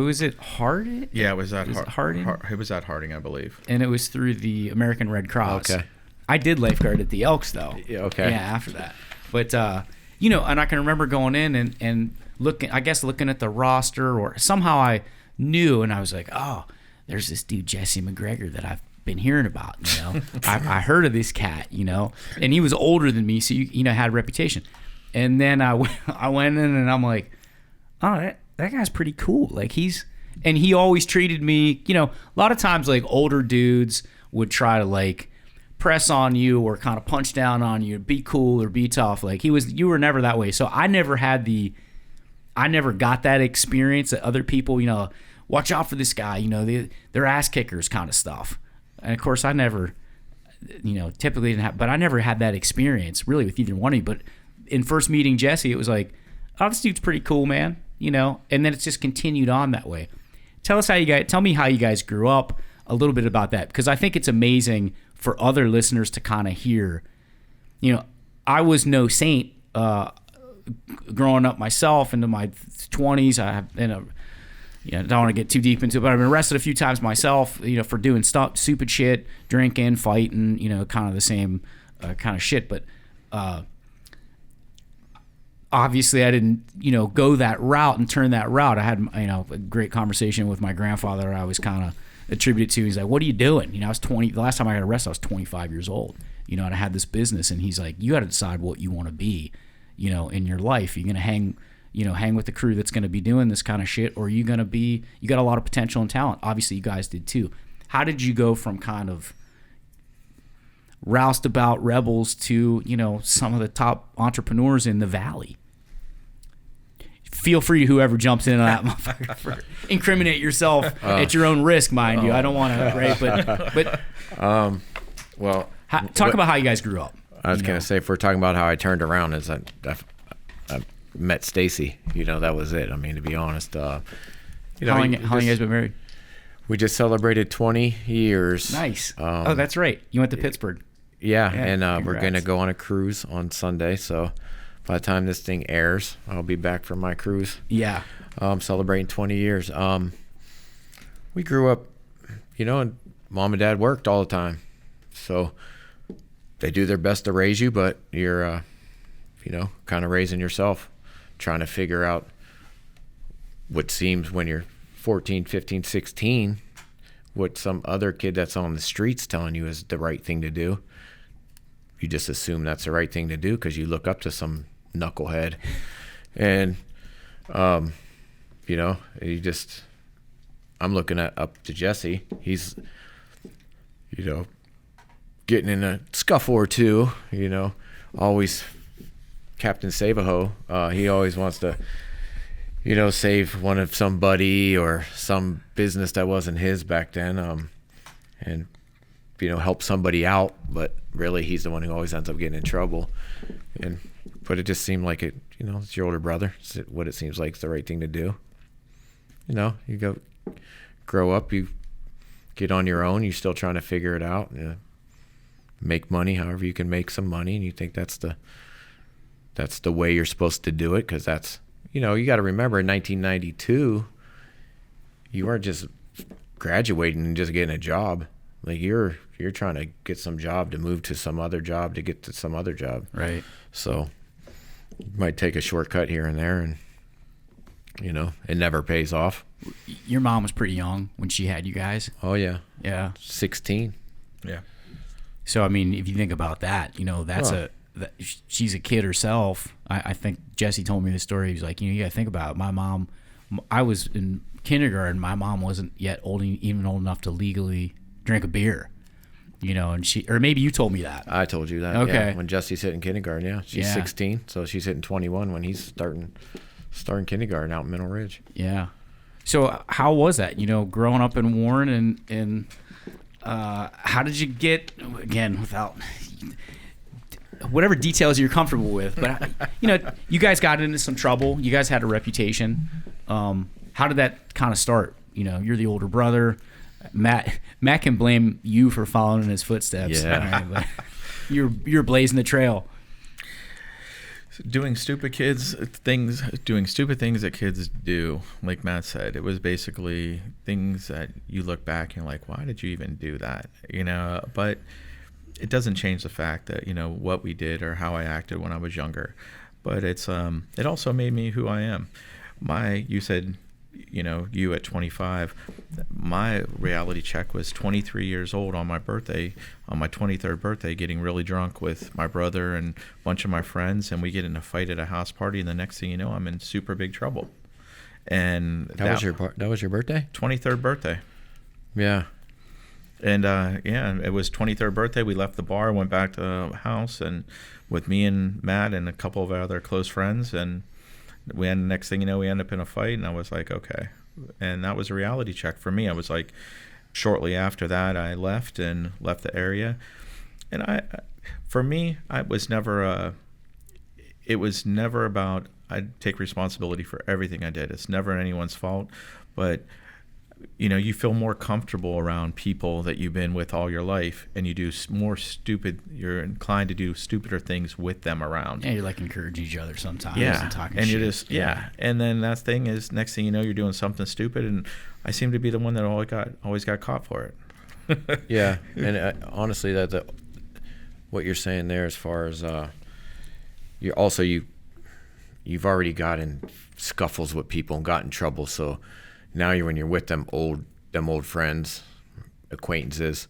was it Harding? Yeah, it was at Harding. It was at Harding, I believe. And it was through the American Red Cross. Okay. I did lifeguard at the Elks though. Yeah, okay. Yeah, after that. But and I can remember going in and looking at the roster, or somehow knew, and I was like, oh, there's this dude Jesse Macgregor that I've been hearing about. I heard of this cat, and he was older than me, so had a reputation. And then I went in and I'm like, oh, that guy's pretty cool. Like and he always treated me, a lot of times like older dudes would try to like press on you or kind of punch down on you, be cool or be tough. Like you were never that way. So I never got that experience that other people, watch out for this guy, they're ass kickers kind of stuff. And of course I never, typically didn't have, but I never had that experience really with either one of you. But in first meeting Jesse, it was like, oh, this dude's pretty cool, man, and then it's just continued on that way. Tell me how you guys grew up, a little bit about that, because I think it's amazing for other listeners to kind of hear. I was no saint growing up myself into my 20s. I have been don't want to get too deep into it, but I've been arrested a few times myself, for doing stupid shit, drinking, fighting, kind of the same kind of shit. But obviously I didn't, go that route and turn that route. I had, a great conversation with my grandfather. I was kind of attributed to. He's like, what are you doing? I was 20. The last time I got arrested, I was 25 years old, and I had this business, and he's like, you got to decide what you want to be, in your life. You're going to hang with the crew that's going to be doing this kind of shit, or you got a lot of potential and talent. Obviously you guys did too. How did you go from kind of roustabout rebels to, some of the top entrepreneurs in the Valley? Feel free, whoever jumps in on that motherfucker. Incriminate yourself at your own risk, mind you. I don't want to, right? But talk about how you guys grew up. I was going to say, if we're talking about how I turned around, is I met Stacy. That was it. I mean, to be honest. How long you guys been married? We just celebrated 20 years. Nice. That's right. You went to Pittsburgh. Yeah, and we're going to go on a cruise on Sunday, so by the time this thing airs, I'll be back from my cruise. Yeah. Celebrating 20 years. We grew up, and mom and dad worked all the time. So they do their best to raise you, but you're, kind of raising yourself, trying to figure out what seems when you're 14, 15, 16, what some other kid that's on the streets telling you is the right thing to do. You just assume that's the right thing to do because you look up to some knucklehead, and I'm looking up to Jesse. He's getting in a scuffle or two, always Captain Save-A-Ho. He always wants to save one of somebody or some business that wasn't his back then, and help somebody out, but really he's the one who always ends up getting in trouble. But it just seemed like it's your older brother. It's what it seems like is the right thing to do. You go grow up, you get on your own, you're still trying to figure it out, make money however you can make some money, and you think that's the way you're supposed to do it, because that's, you got to remember in 1992 you weren't just graduating and just getting a job. Like you're trying to get some job to move to some other job to get to some other job. Right. So you might take a shortcut here and there, and it never pays off. Your mom was pretty young when she had you guys. Oh yeah. Yeah. 16. Yeah. So I mean, if you think about that, she's a kid herself. I think Jesse told me the story. He was like, you got to think about it. My mom, I was in kindergarten. My mom wasn't yet even old enough to legally drink a beer, and or maybe you told me that. I told you that. Okay. Yeah, when Jesse's hitting kindergarten, yeah. She's 16, so she's hitting 21 when he's starting kindergarten out in Middle Ridge. Yeah. So how was that, growing up in Warren, and how did you get, again, without whatever details you're comfortable with, but you guys got into some trouble. You guys had a reputation. How did that kind of start? You're the older brother. Matt can blame you for following in his footsteps. Yeah. But you're blazing the trail. Doing stupid things that kids do, like Matt said. It was basically things that you look back and you're like, why did you even do that? But it doesn't change the fact that, what we did or how I acted when I was younger. But it's it also made me who I am. You said you at 25. My reality check was 23 years old on my birthday, on my 23rd birthday, getting really drunk with my brother and a bunch of my friends, and we get in a fight at a house party, and the next thing you know, I'm in super big trouble. And that was your birthday? 23rd birthday. Yeah. And it was 23rd birthday. We left the bar, went back to the house, and with me and Matt and a couple of our other close friends, and next thing you know, we end up in a fight, and I was like, okay. And that was a reality check for me. I was like, shortly after that, I left the area. And for me, it was never about, I take responsibility for everything I did. It's never anyone's fault, but you feel more comfortable around people that you've been with all your life, and you do you're inclined to do stupider things with them around. Yeah, you like encourage each other sometimes. Yeah. And talking And shit. you just, yeah. And then that thing is, next thing you know, you're doing something stupid, and I seem to be the one that always got caught for it. Yeah. And honestly, what you're saying there, as far as you've already got in scuffles with people and got in trouble, so now when you're with them old friends, acquaintances,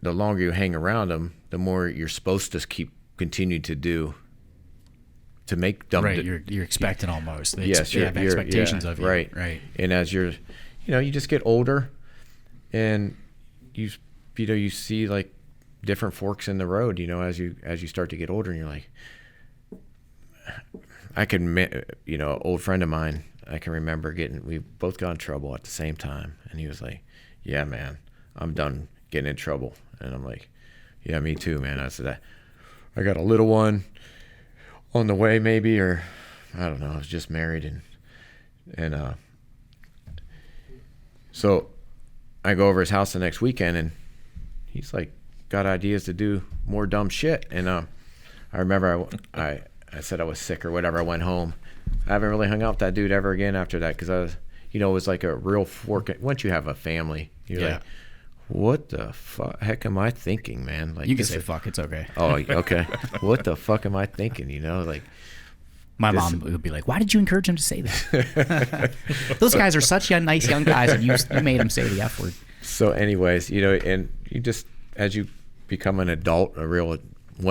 the longer you hang around them, the more you're supposed to continue to do to make them. Right, you're expecting almost. They Yes, have expectations of you. Right. And as you just get older, and you see like different forks in the road. As you start to get older, and you're like, I can, an old friend of mine, I can remember we both got in trouble at the same time. And he was like, yeah, man, I'm done getting in trouble. And I'm like, yeah, me too, man. I said, I got a little one on the way maybe, or I don't know. I was just married. And so I go over his house the next weekend, and he's like got ideas to do more dumb shit. And I remember I said I was sick or whatever. I went home. I haven't really hung out with that dude ever again after that, because I was, it was like a real fork. Once you have a family, you're like, what the heck am I thinking, man? Like, you can say fuck, it's okay. Oh, okay. What the fuck am I thinking? Like, my mom would be like, why did you encourage him to say that? Those guys are such nice young guys, and you made them say the F word. So anyways, and you just, as you become an adult,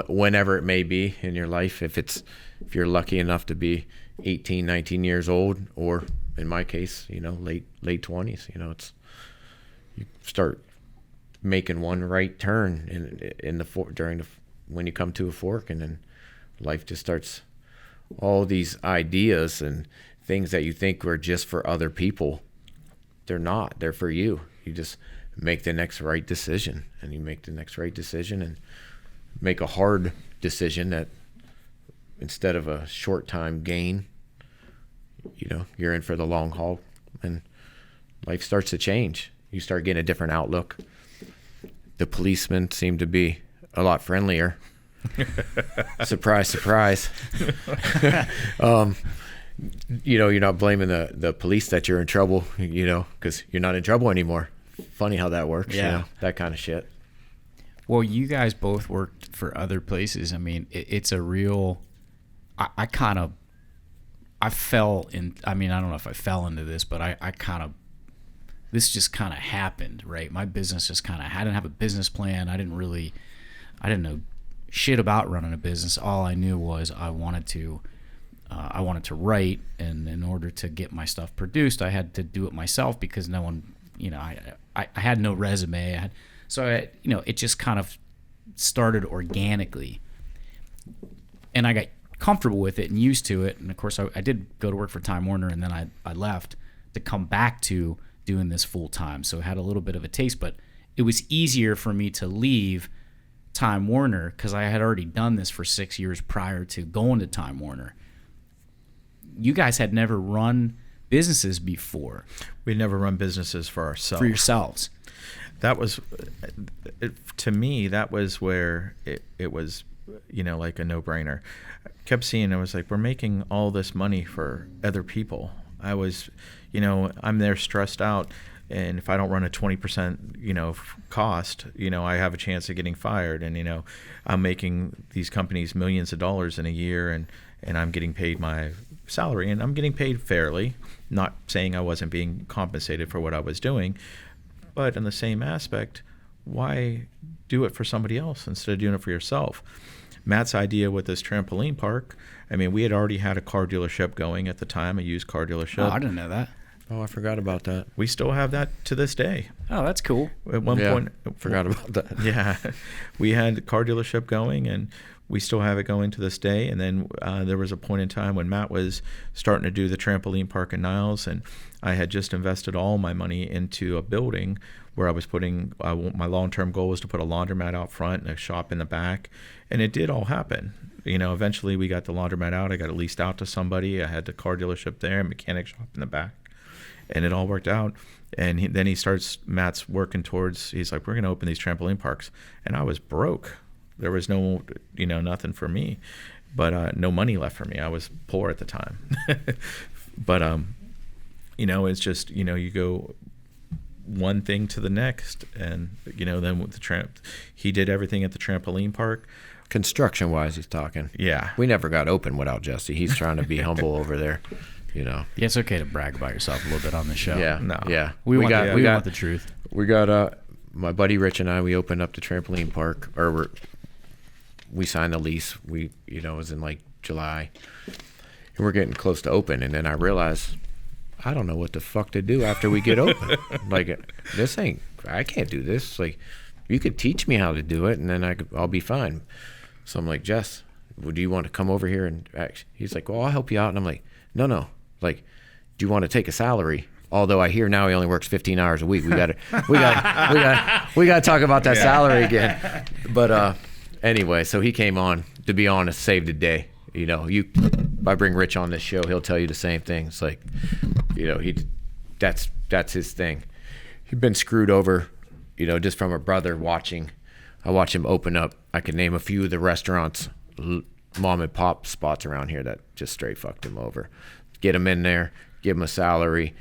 whenever it may be in your life, if you're lucky enough to be 18, 19 years old, or in my case, late 20s, you start making one right turn when you come to a fork, and then life just starts, all these ideas and things that you think were just for other people, they're not, they're for you. You just make the next right decision, and you make the next right decision, and make a hard decision that instead of a short time gain, you're in for the long haul, and life starts to change. You start getting a different outlook. The policemen seem to be a lot friendlier. Surprise, surprise. You're not blaming the police that you're in trouble, because you're not in trouble anymore. Funny how that works, that kind of shit. Well, you guys both worked for other places. I mean, it's a real, I fell in, I mean, I don't know if I fell into this, but this just kind of happened, right? My business just I didn't have a business plan. I didn't know shit about running a business. All I knew was I wanted to write, and in order to get my stuff produced, I had to do it myself, because no one, I had no resume. It just kind of started organically, and I got comfortable with it and used to it. And of course, I did go to work for Time Warner, and then I left to come back to doing this full time. So I had a little bit of a taste, but it was easier for me to leave Time Warner because I had already done this for 6 years prior to going to Time Warner. You guys had never run businesses before. We never run businesses for ourselves. For yourselves. That was, to me, that was where it was, like a no-brainer. I kept seeing, I was like, we're making all this money for other people. I was, I'm there stressed out. and if I don't run a 20% cost, I have a chance of getting fired. And I'm making these companies millions of dollars in a year, and I'm getting paid my salary, and I'm getting paid fairly. Not saying I wasn't being compensated for what I was doing, but in the same aspect, why do it for somebody else instead of doing it for yourself? Matt's idea with this trampoline park, we had already had a car dealership going at the time, a used car dealership. Oh, I didn't know that. Oh, I forgot about that. We still have that to this day. Oh, that's cool. At one point, forgot about that. Yeah, we had a car dealership going, and we still have it going to this day. And then there was a point in time when Matt was starting to do the trampoline park in Niles, and I had just invested all my money into a building where I was putting my long-term goal was to put a laundromat out front and a shop in the back, and it did all happen. Eventually we got the laundromat out. I got it leased out to somebody. I had the car dealership there, mechanic shop in the back, and it all worked out. And then Matt's working towards, he's like, we're going to open these trampoline parks. And I was broke. There was no, nothing for me, but no money left for me. I was poor at the time. But, it's just, you go one thing to the next. And, then with the he did everything at the trampoline park. Construction-wise, he's talking. Yeah. We never got open without Jesse. He's trying to be humble over there, Yeah, it's okay to brag about yourself a little bit on the show. Yeah, no. Yeah. We want the truth. We got my buddy Rich and I. We opened up the trampoline park, or we signed the lease. It was in like July, and we're getting close to open. And then I realized I don't know what the fuck to do after we get open. Like I can't do this. Like, you could teach me how to do it, and then I'll be fine. So I'm like, Jess, do you want to come over here and act? He's like, well, I'll help you out. And I'm like, no. Like, do you want to take a salary? Although I hear now he only works 15 hours a week. We got to talk about that salary again. But anyway, so he came on, to be honest, saved the day. If I bring Rich on this show, he'll tell you the same thing. It's like, that's his thing. He'd been screwed over, just from a brother watching. I watch him open up. I could name a few of the restaurants, mom and pop spots around here that just straight fucked him over. Get him in there, give him a salary,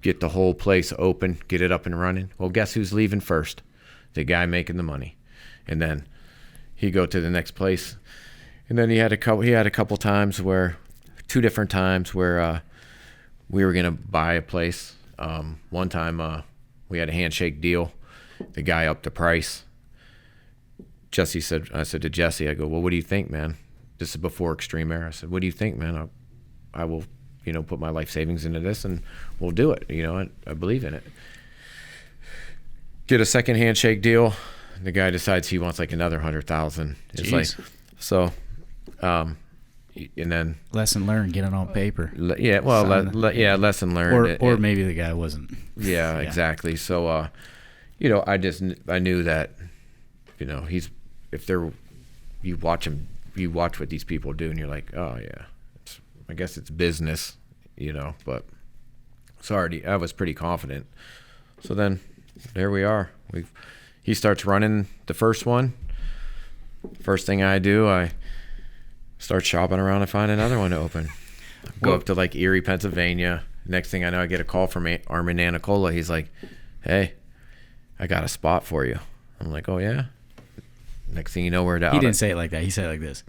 get the whole place open, get it up and running. Well, guess who's leaving first? The guy making the money. And then he go to the next place. And then he had a couple times where, 2 different times where we were gonna buy a place. One time we had a handshake deal. The guy upped the price. I said to Jesse, I go, well, what do you think, man? This is before Extreme Air. I said, what do you think, man? I will, put my life savings into this, and we'll do it. I believe in it. Get a second handshake deal. The guy decides he wants like another 100,000. It's like, so, and then lesson learned, get it on paper. Yeah, well, lesson learned. Or maybe the guy wasn't. Yeah, exactly. So, I knew that, you watch what these people do, and you're like, oh yeah, I guess it's business, but I was pretty confident. So then there we are. He starts running the first one. First thing I do, I start shopping around and find another one to open. Go up to like Erie, Pennsylvania. Next thing I know, I get a call from Armin Anicola. He's like, hey, I got a spot for you. I'm like, oh yeah? Next thing you know, we're down. He didn't say it like that. He said it like this.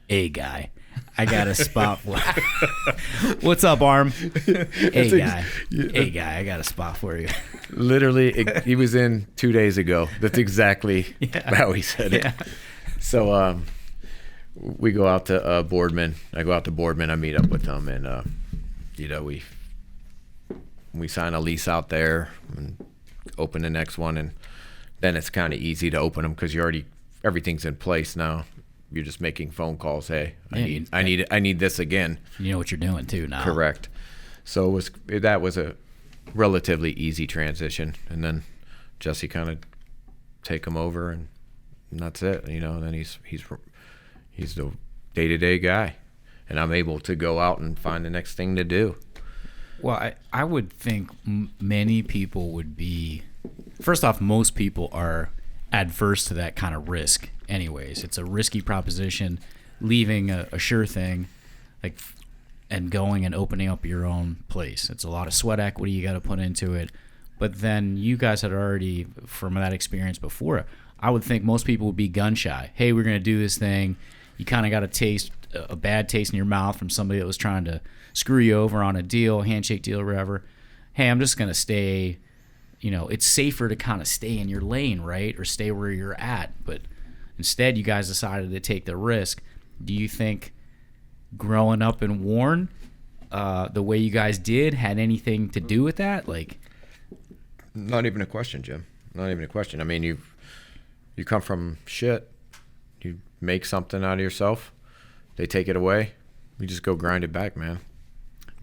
Hey, guy, I got a spot for you. What's up, Arm? Hey, guy. Hey, guy, I got a spot for you. Literally, he was in 2 days ago. That's exactly how he said it. So we go out to Boardman. I go out to Boardman. I meet up with them, and, we sign a lease out there and open the next one, and then it's kind of easy to open them because everything's in place now. You're just making phone calls. Hey, I need this again. You know what you're doing too now. Correct. So that was a relatively easy transition, and then Jesse kind of take him over, and that's it. And then he's the day-to-day guy, and I'm able to go out and find the next thing to do. Well, I would think many people would be. First off, most people are adverse to that kind of risk anyways. It's a risky proposition, leaving a sure thing and going and opening up your own place. It's a lot of sweat equity you got to put into it. But then you guys had already, from that experience before, I would think most people would be gun shy. Hey, we're going to do this thing. You kind of got a bad taste in your mouth from somebody that was trying to screw you over on a deal, handshake deal, or whatever. Hey, I'm just going to stay, it's safer to kind of stay in your lane, right? Or stay where you're at. But instead, you guys decided to take the risk. Do you think growing up in Warren, the way you guys did, had anything to do with that? Like, not even a question, Jim. Not even a question. I mean, you come from shit. You make something out of yourself. They take it away. You just go grind it back, man.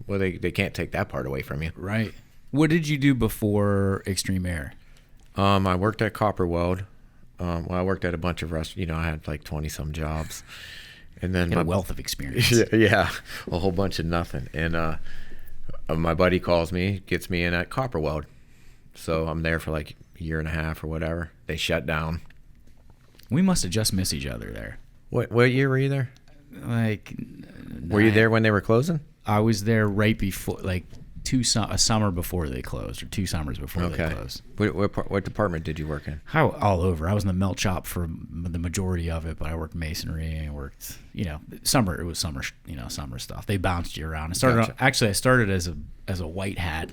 Well, they can't take that part away from you. Right. What did you do before Extreme Air? I worked at Copper Weld. I worked at a bunch of restaurants. I had like 20-some jobs. And then a wealth of experience. Yeah, a whole bunch of nothing. And my buddy calls me, gets me in at Copper Weld. So I'm there for like a year and a half or whatever. They shut down. We must have just missed each other there. What year were you there? Were you there when they were closing? I was there right before, like a summer before they closed, or 2 summers before they closed. What department did you work in? All over. I was in the melt shop for the majority of it, but I worked masonry. I worked, summer. It was summer, summer stuff. They bounced you around. I started as a white hat,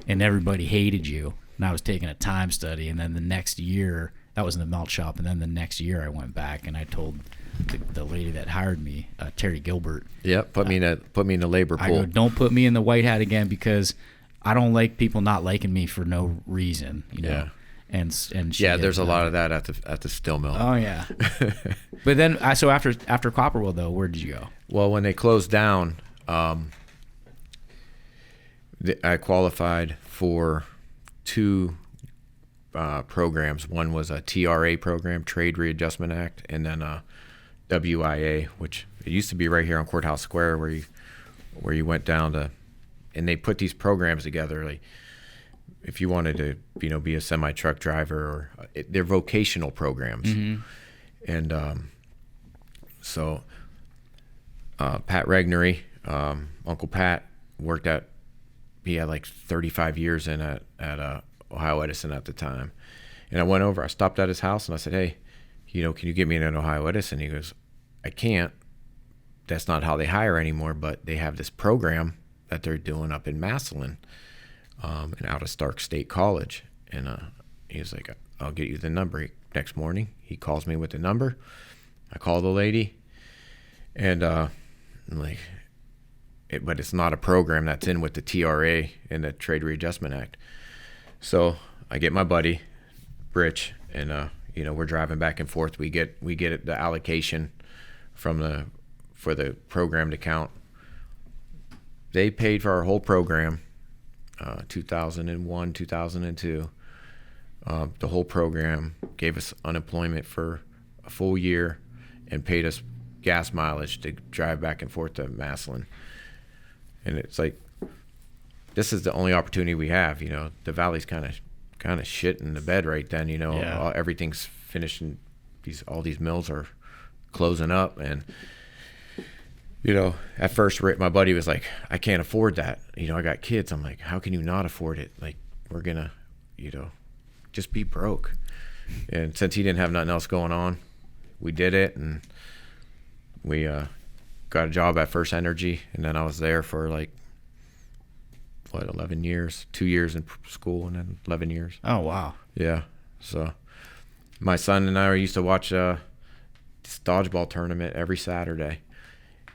and everybody hated you. And I was taking a time study, and then the next year, that was in the melt shop, and then the next year I went back and I told the lady that hired me, Terry Gilbert. Yep, put me in the labor pool. I go, don't put me in the white hat again, because I don't like people not liking me for no reason. Yeah. And there's a lot of that at the steel mill. Oh yeah. But then so after Copperwell though, where did you go? Well, when they closed down, I qualified for 2 programs. One was a TRA program, Trade Readjustment Act, and then a WIA, which it used to be right here on Courthouse Square, where you went down to, and they put these programs together. Like, if you wanted to, be a semi truck driver, or they're vocational programs. Mm-hmm. And so Pat Regnery, Uncle Pat, he had like 35 years in at Ohio Edison at the time. And I stopped at his house and I said, hey, can you get me in at Ohio Edison? He goes, I can't. That's not how they hire anymore, but they have this program that they're doing up in Massillon, and out of Stark State College. And he was like, I'll get you the number. Next morning, he calls me with the number. I call the lady, and I'm like, but it's not a program that's in with the TRA and the Trade Readjustment Act. So I get my buddy, Rich, and we're driving back and forth. We get the allocation for the program to count. They paid for our whole program, 2001, 2002. The whole program gave us unemployment for a full year and paid us gas mileage to drive back and forth to Massillon. And it's like, this is the only opportunity we have. The valley's kind of shit in the bed right then. Everything's finished, and all these mills are closing up. And at first, my buddy was like, I can't afford that. I got kids. I'm like, how can you not afford it? Like, we're gonna, just be broke. And since he didn't have nothing else going on, we did it, and we got a job at First Energy, and then I was there for 11 years, 2 years in school, and then 11 years. Oh, wow. Yeah. So my son and I used to watch this dodgeball tournament every Saturday.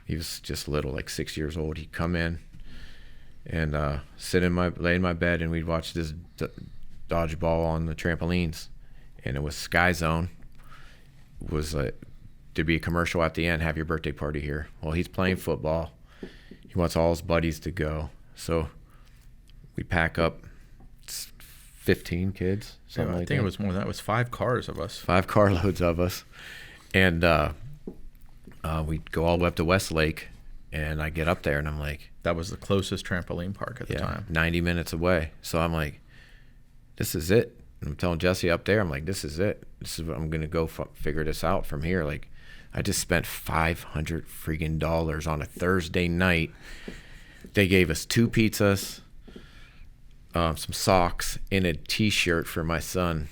He was just little, like 6 years old. He'd come in and lay in my bed, and we'd watch this dodgeball on the trampolines. And it was Sky Zone. It was to be a commercial at the end, have your birthday party here. Well, he's playing football. He wants all his buddies to go. So we pack up 15 kids, something like that. I think it was more than that. It was 5 cars of us. 5 carloads of us. And we'd go all the way up to Westlake, and I get up there, and I'm like... That was the closest trampoline park at the time. 90 minutes away. So I'm like, this is it. And I'm telling Jesse up there, I'm like, this is it. This is what I'm going to go figure this out from here. Like, I just spent $500 freaking dollars on a Thursday night. They gave us 2 pizzas, some socks and a T-shirt for my son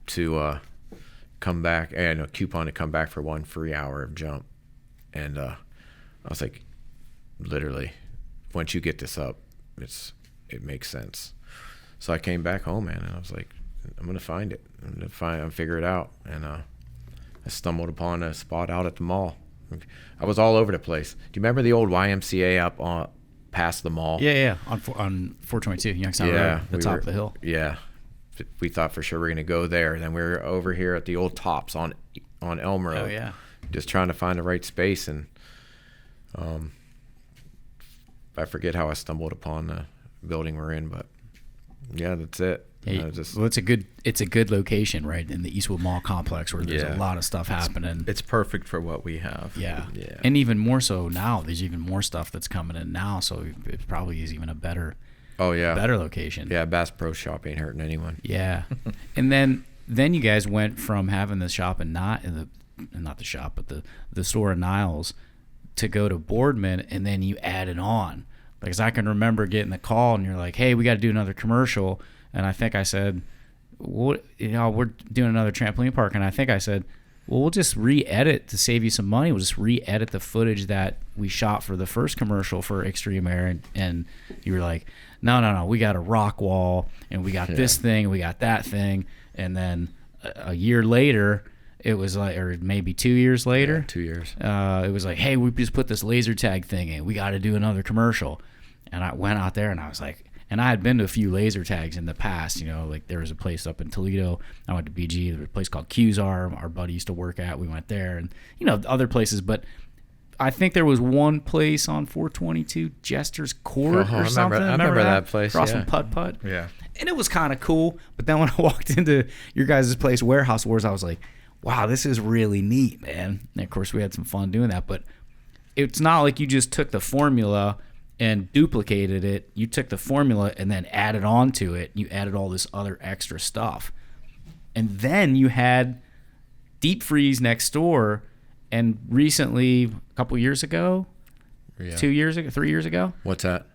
to come back, and a coupon to come back for 1 free hour of jump. And I was like, literally, once you get this up, it makes sense. So I came back home, man, and I was like, I'm gonna find it. I'm gonna figure it out. And I stumbled upon a spot out at the mall. I was all over the place. Do you remember the old YMCA up on past the mall? Yeah. On 422 Youngstown Road, the top of the hill. Yeah. We thought for sure we were gonna go there. Then we were over here at the old Tops on Elm Road. Oh yeah. Just trying to find the right space, and I forget how I stumbled upon the building we're in, but yeah, that's it. Yeah, well, it's a good location, right, in the Eastwood Mall complex where there's a lot of stuff happening. It's perfect for what we have. Yeah, and even more so now. There's even more stuff that's coming in now, so it probably is even a better location. Yeah, Bass Pro Shop ain't hurting anyone. Yeah, and then you guys went from having the shop and not the shop, but the store in Niles to go to Boardman, and then you added on. Because I can remember getting the call, and you're like, "Hey, we got to do another commercial." And I think I said, "What? We're doing another trampoline park." And I think I said, "Well, we'll just re-edit to save you some money. We'll just re-edit the footage that we shot for the first commercial for Extreme Air." And you were like, "No. We got a rock wall, and we got this thing, and we got that thing." And then a year later, it was like, or maybe 2 years later, 2 years. It was like, "Hey, we just put this laser tag thing in. We got to do another commercial." And I went out there, and I was like, and I had been to a few laser tags in the past, like there was a place up in Toledo. I went to BG. There was a place called Qzar our buddy used to work at. We went there, and other places. But I think there was one place on 422 Jester's Court or something. I remember that place. Across from Putt Putt. Yeah. And it was kind of cool. But then when I walked into your guys' place, Warehouse Wars, I was like, wow, this is really neat, man. And of course, we had some fun doing that. But it's not like you just took the formula and duplicated it. You took the formula and then added on to it. You added all this other extra stuff. And then you had Deep Freeze next door. And recently, a couple years ago, 2 years ago, 3 years ago. What's that?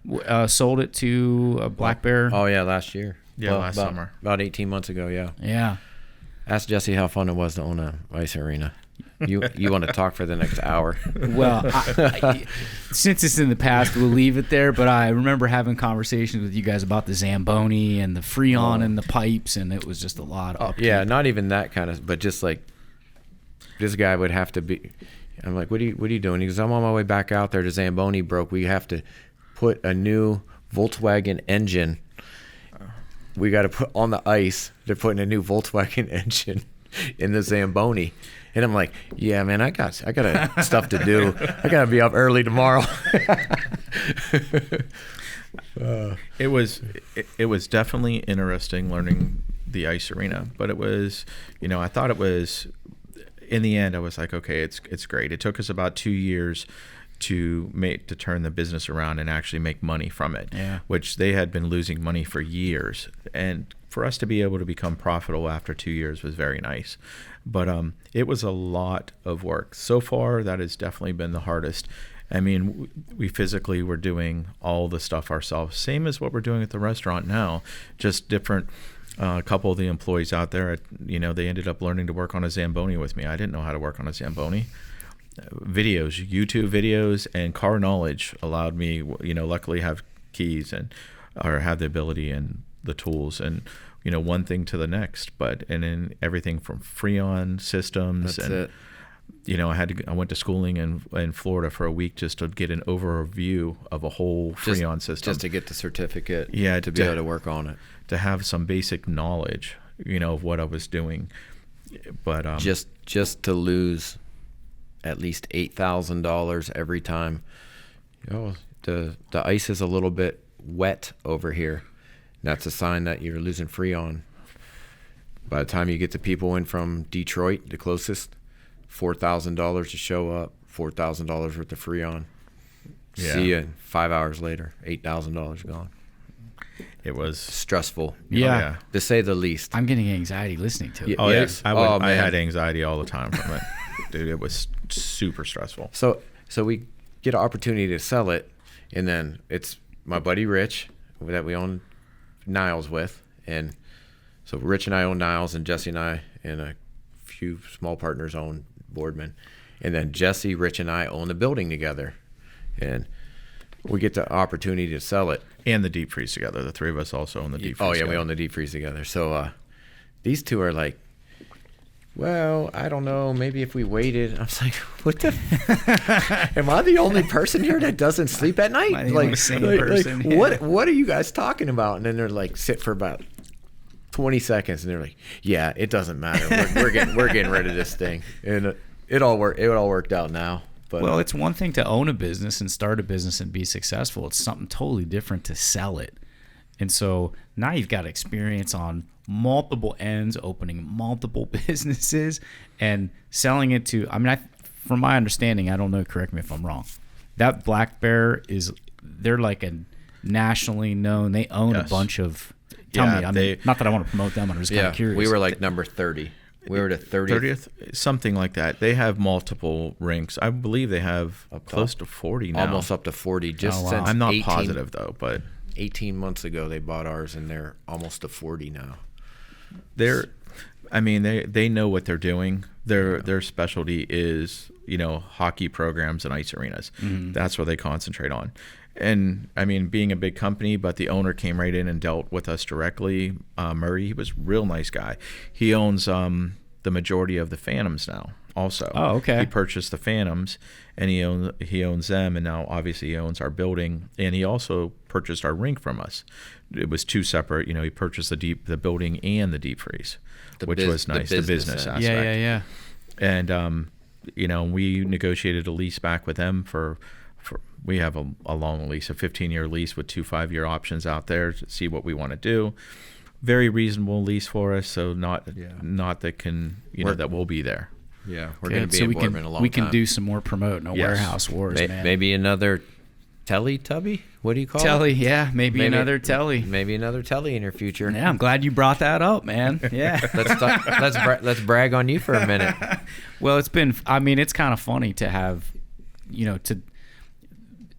Sold it to Black Bear. Oh, yeah, last year. Yeah, last summer. About 18 months ago, yeah. Yeah. Ask Jesse how fun it was to own a ice arena. You want to talk for the next hour? Well, since it's in the past, we'll leave it there. But I remember having conversations with you guys about the Zamboni and the Freon and the pipes, and it was just a lot of upkeep. Yeah, not even that kind of, but just like this guy would have to be. I'm like, what are you doing? He goes, I'm on my way back out there. The Zamboni broke. We have to put a new Volkswagen engine. We got to put on the ice. They're putting a new Volkswagen engine in the Zamboni. And I'm like, yeah, man, I got stuff to do. I got to be up early tomorrow. It was definitely interesting learning the ice arena, but it was, I thought it was, in the end, I was like, okay, it's great. It took us about 2 years to turn the business around and actually make money from it, which they had been losing money for years. And for us to be able to become profitable after 2 years was very nice. But it was a lot of work. So far, that has definitely been the hardest. I mean, we physically were doing all the stuff ourselves, same as what we're doing at the restaurant now, just different. A couple of the employees out there, they ended up learning to work on a Zamboni with me. I didn't know how to work on a Zamboni. Videos, YouTube videos, and car knowledge allowed me, luckily have keys or have the ability and the tools and, one thing to the next. And then everything from Freon systems. That's and, it. I went to schooling in Florida for a week just to get an overview of a whole Freon system. Just to get the certificate. Yeah, to be able to work on it. To have some basic knowledge, of what I was doing. But just to lose at least $8,000 every time. The ice is a little bit wet over here. That's a sign that you're losing Freon. By the time you get the people in from Detroit, the closest, $4,000 to show up, $4,000 worth of Freon. Yeah. See you 5 hours later, $8,000 gone. It was stressful. Yeah. To say the least. I'm getting anxiety listening to it. Oh, yes. I had anxiety all the time from it. Dude, it was super stressful. So we get an opportunity to sell it, and then it's my buddy Rich that we own Niles with, and so Rich and I own Niles, and Jesse and I and a few small partners own Boardman, and then Jesse, Rich, and I own the building together, and we get the opportunity to sell it. And the deep freeze together. The three of us also own the deep freeze. Oh yeah, together. we own the deep freeze together. So these two are like, well, I don't know, maybe if we waited. I was like, what the? Am I the only person here that doesn't sleep at night? Am I the only sane person? Yeah. What are you guys talking about? And then they're like, sit for about 20 seconds, and they're like, yeah, it doesn't matter. We're getting rid of this thing, and it all worked out now. But well, it's one thing to own a business and start a business and be successful. It's something totally different to sell it. And so now you've got experience on multiple ends, opening multiple businesses and selling it to, from my understanding, I don't know, correct me if I'm wrong, that Black Bear they're like a nationally known, they own a bunch of, tell me, not that I want to promote them, I'm just kind of curious. We were like number 30. We were the 30th, something like that. They have multiple rinks. I believe they have close to 40 now. Almost up to 40. Since I'm not positive though, but 18 months ago they bought ours, and they're almost to 40 now. They know what they're doing. Their specialty is, hockey programs and ice arenas. Mm-hmm. That's what they concentrate on. And being a big company, but the owner came right in and dealt with us directly. Murray, he was a real nice guy. He owns the majority of the Phantoms now also. Oh, okay. He purchased the Phantoms, and he owns them, and now obviously he owns our building, and he also purchased our rink from us. It was two separate, he purchased the building and the deep freeze, which was nice, the business aspect. Yeah. And, we negotiated a lease back with them for we have a long lease, a 15-year lease with 2 5-year options out there to see what we want to do. Very reasonable lease for us, so not that can that we'll be there. Yeah, we're going to be in Boardman a long time. We can do some more promoting warehouse wars, man. Maybe another Teletubby? What do you call it? Telly, yeah, maybe another Telly. Maybe another Telly in your future. Yeah, I'm glad you brought that up, man. Yeah. Let's brag on you for a minute. Well, it's kind of funny to have,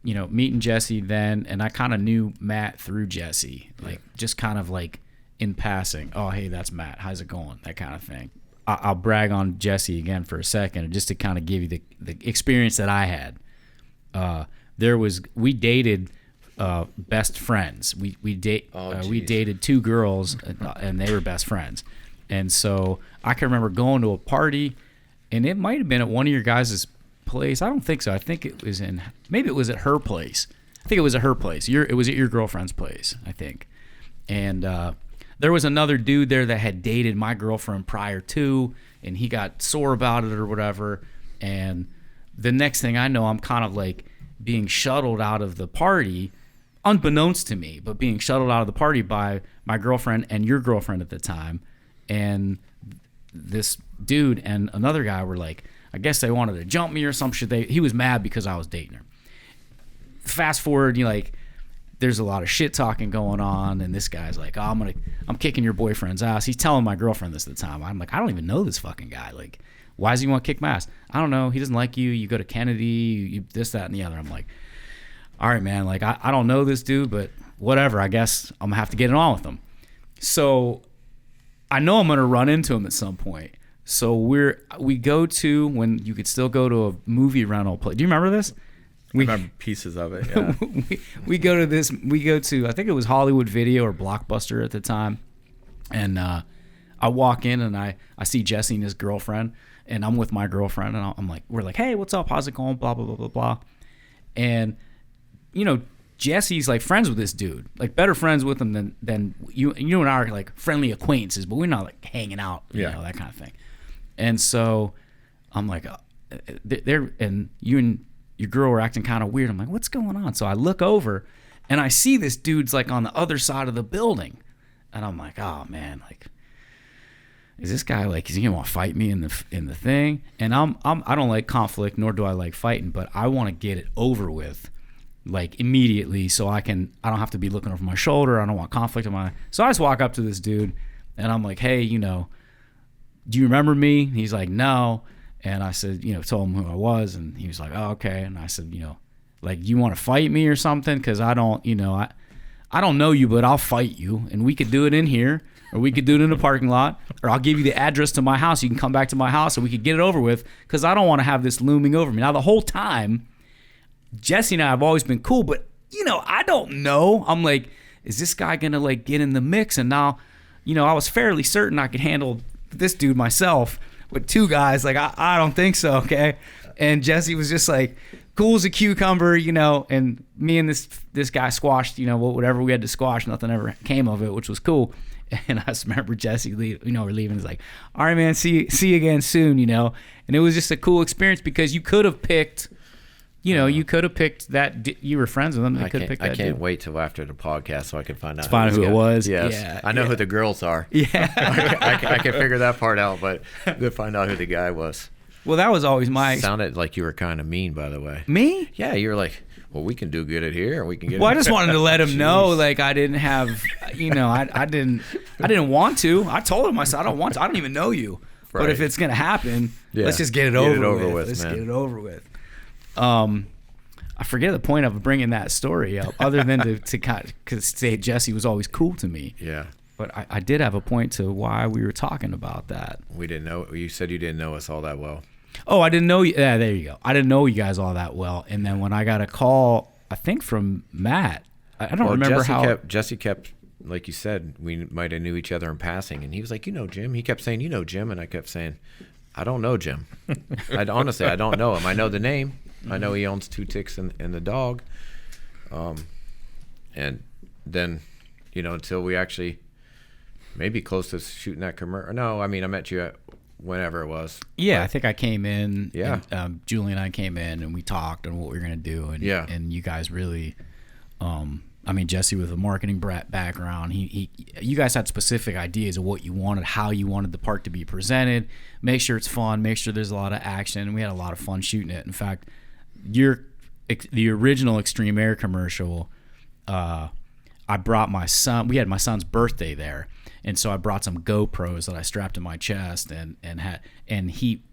meeting Jesse then, and I kind of knew Matt through Jesse, just kind of like in passing. Oh, hey, that's Matt. How's it going? That kind of thing. I'll brag on Jesse again for a second, just to kind of give you the experience that I had. We dated best friends. We dated 2 girls, and they were best friends. And so I can remember going to a party, and it might have been at one of your guys' place. I don't think so. I think it was maybe it was at her place. I think it was at her place. It was at your girlfriend's place, I think. And there was another dude there that had dated my girlfriend prior to, and he got sore about it or whatever. And the next thing I know, I'm kind of like being shuttled out of the party, unbeknownst to me, but being shuttled out of the party by my girlfriend and your girlfriend at the time. And this dude and another guy were like, I guess they wanted to jump me or some shit. He was mad because I was dating her. Fast forward, there's a lot of shit talking going on, and this guy's like, oh, I'm kicking your boyfriend's ass. He's telling my girlfriend this at the time. I'm like, I don't even know this fucking guy. Like, why does he want to kick my ass? I don't know. He doesn't like you. You go to Kennedy, you this, that, and the other. I'm like, all right, man. Like, I don't know this dude, but whatever. I guess I'm gonna have to get it on with him. So I know I'm gonna run into him at some point. So we go to, when you could still go to a movie rental place. Do you remember this? I remember pieces of it. Yeah. we go to I think it was Hollywood Video or Blockbuster at the time, and I walk in and I see Jesse and his girlfriend, and I'm with my girlfriend, and I'm like, we're like, hey, what's up? How's it going? Blah blah blah blah blah, and Jesse's like friends with this dude, like better friends with him than you and I are like friendly acquaintances, but we're not like hanging out, that kind of thing. And so I'm like, and you and your girl were acting kind of weird. I'm like, what's going on? So I look over and I see this dude's like on the other side of the building. And I'm like, oh man, like, is this guy like, is he gonna want to fight me in the thing? And I don't like conflict, nor do I like fighting, but I want to get it over with like immediately, so I don't have to be looking over my shoulder. I don't want conflict in my. So I just walk up to this dude and I'm like, hey, do you remember me? He's like, no. And I said, told him who I was, and he was like, oh, okay. And I said, like, you want to fight me or something? Because I don't, I don't know you, but I'll fight you, and we could do it in here, or we could do it in the parking lot, or I'll give you the address to my house. You can come back to my house, and we could get it over with, because I don't want to have this looming over me. Now, the whole time, Jesse and I have always been cool, but, I don't know. I'm like, is this guy going to, like, get in the mix? And now, I was fairly certain I could handle this dude myself, with 2 guys. Like, I don't think so, okay? And Jesse was just like, cool as a cucumber, and me and this guy squashed, whatever we had to squash. Nothing ever came of it, which was cool. And I just remember Jesse, we're leaving. He's like, all right, man, see you again soon, And it was just a cool experience, because you could have picked, that. You were friends with them. They could have picked that. I can't dude. wait till after the podcast so I can find out Who it was. Yes. Yeah, I know who the girls are. Yeah. I can figure that part out, but to find out who the guy was. Well, that was always my. Sounded like you were kind of mean, by the way. Me? Yeah, you were like, well, we can do good at here, and we can get. Well, I just wanted to let him know, like, I didn't have, I didn't want to. I told him, I said, I don't want to. I don't even know you. Right. But if it's gonna happen, let's just get it over with. Let's get it over with. I forget the point of bringing that story up, other than to kind of say Jesse was always cool to me. Yeah. But I did have a point to why we were talking about that. We didn't know. You said you didn't know us all that well. Oh, I didn't know you. Yeah, there you go. I didn't know you guys all that well. And then when I got a call, I think from Matt, I don't remember Jesse kept, like you said, we might have knew each other in passing, and he was like, Jim. He kept saying, Jim, and I kept saying, I don't know Jim. Honestly, I don't know him. I know the name. I know he owns 2 ticks and the dog. And then, until we actually maybe close to shooting that commercial. No, I met you at whenever it was. Yeah, I think I came in. Yeah. And, Julie and I came in, and we talked on what we were going to do. And, and you guys really, Jesse with a marketing background, you guys had specific ideas of what you wanted, how you wanted the park to be presented, make sure it's fun, make sure there's a lot of action. And we had a lot of fun shooting it. In fact, the original Extreme Air commercial, I brought my son. We had my son's birthday there, and so I brought some GoPros that I strapped to my chest,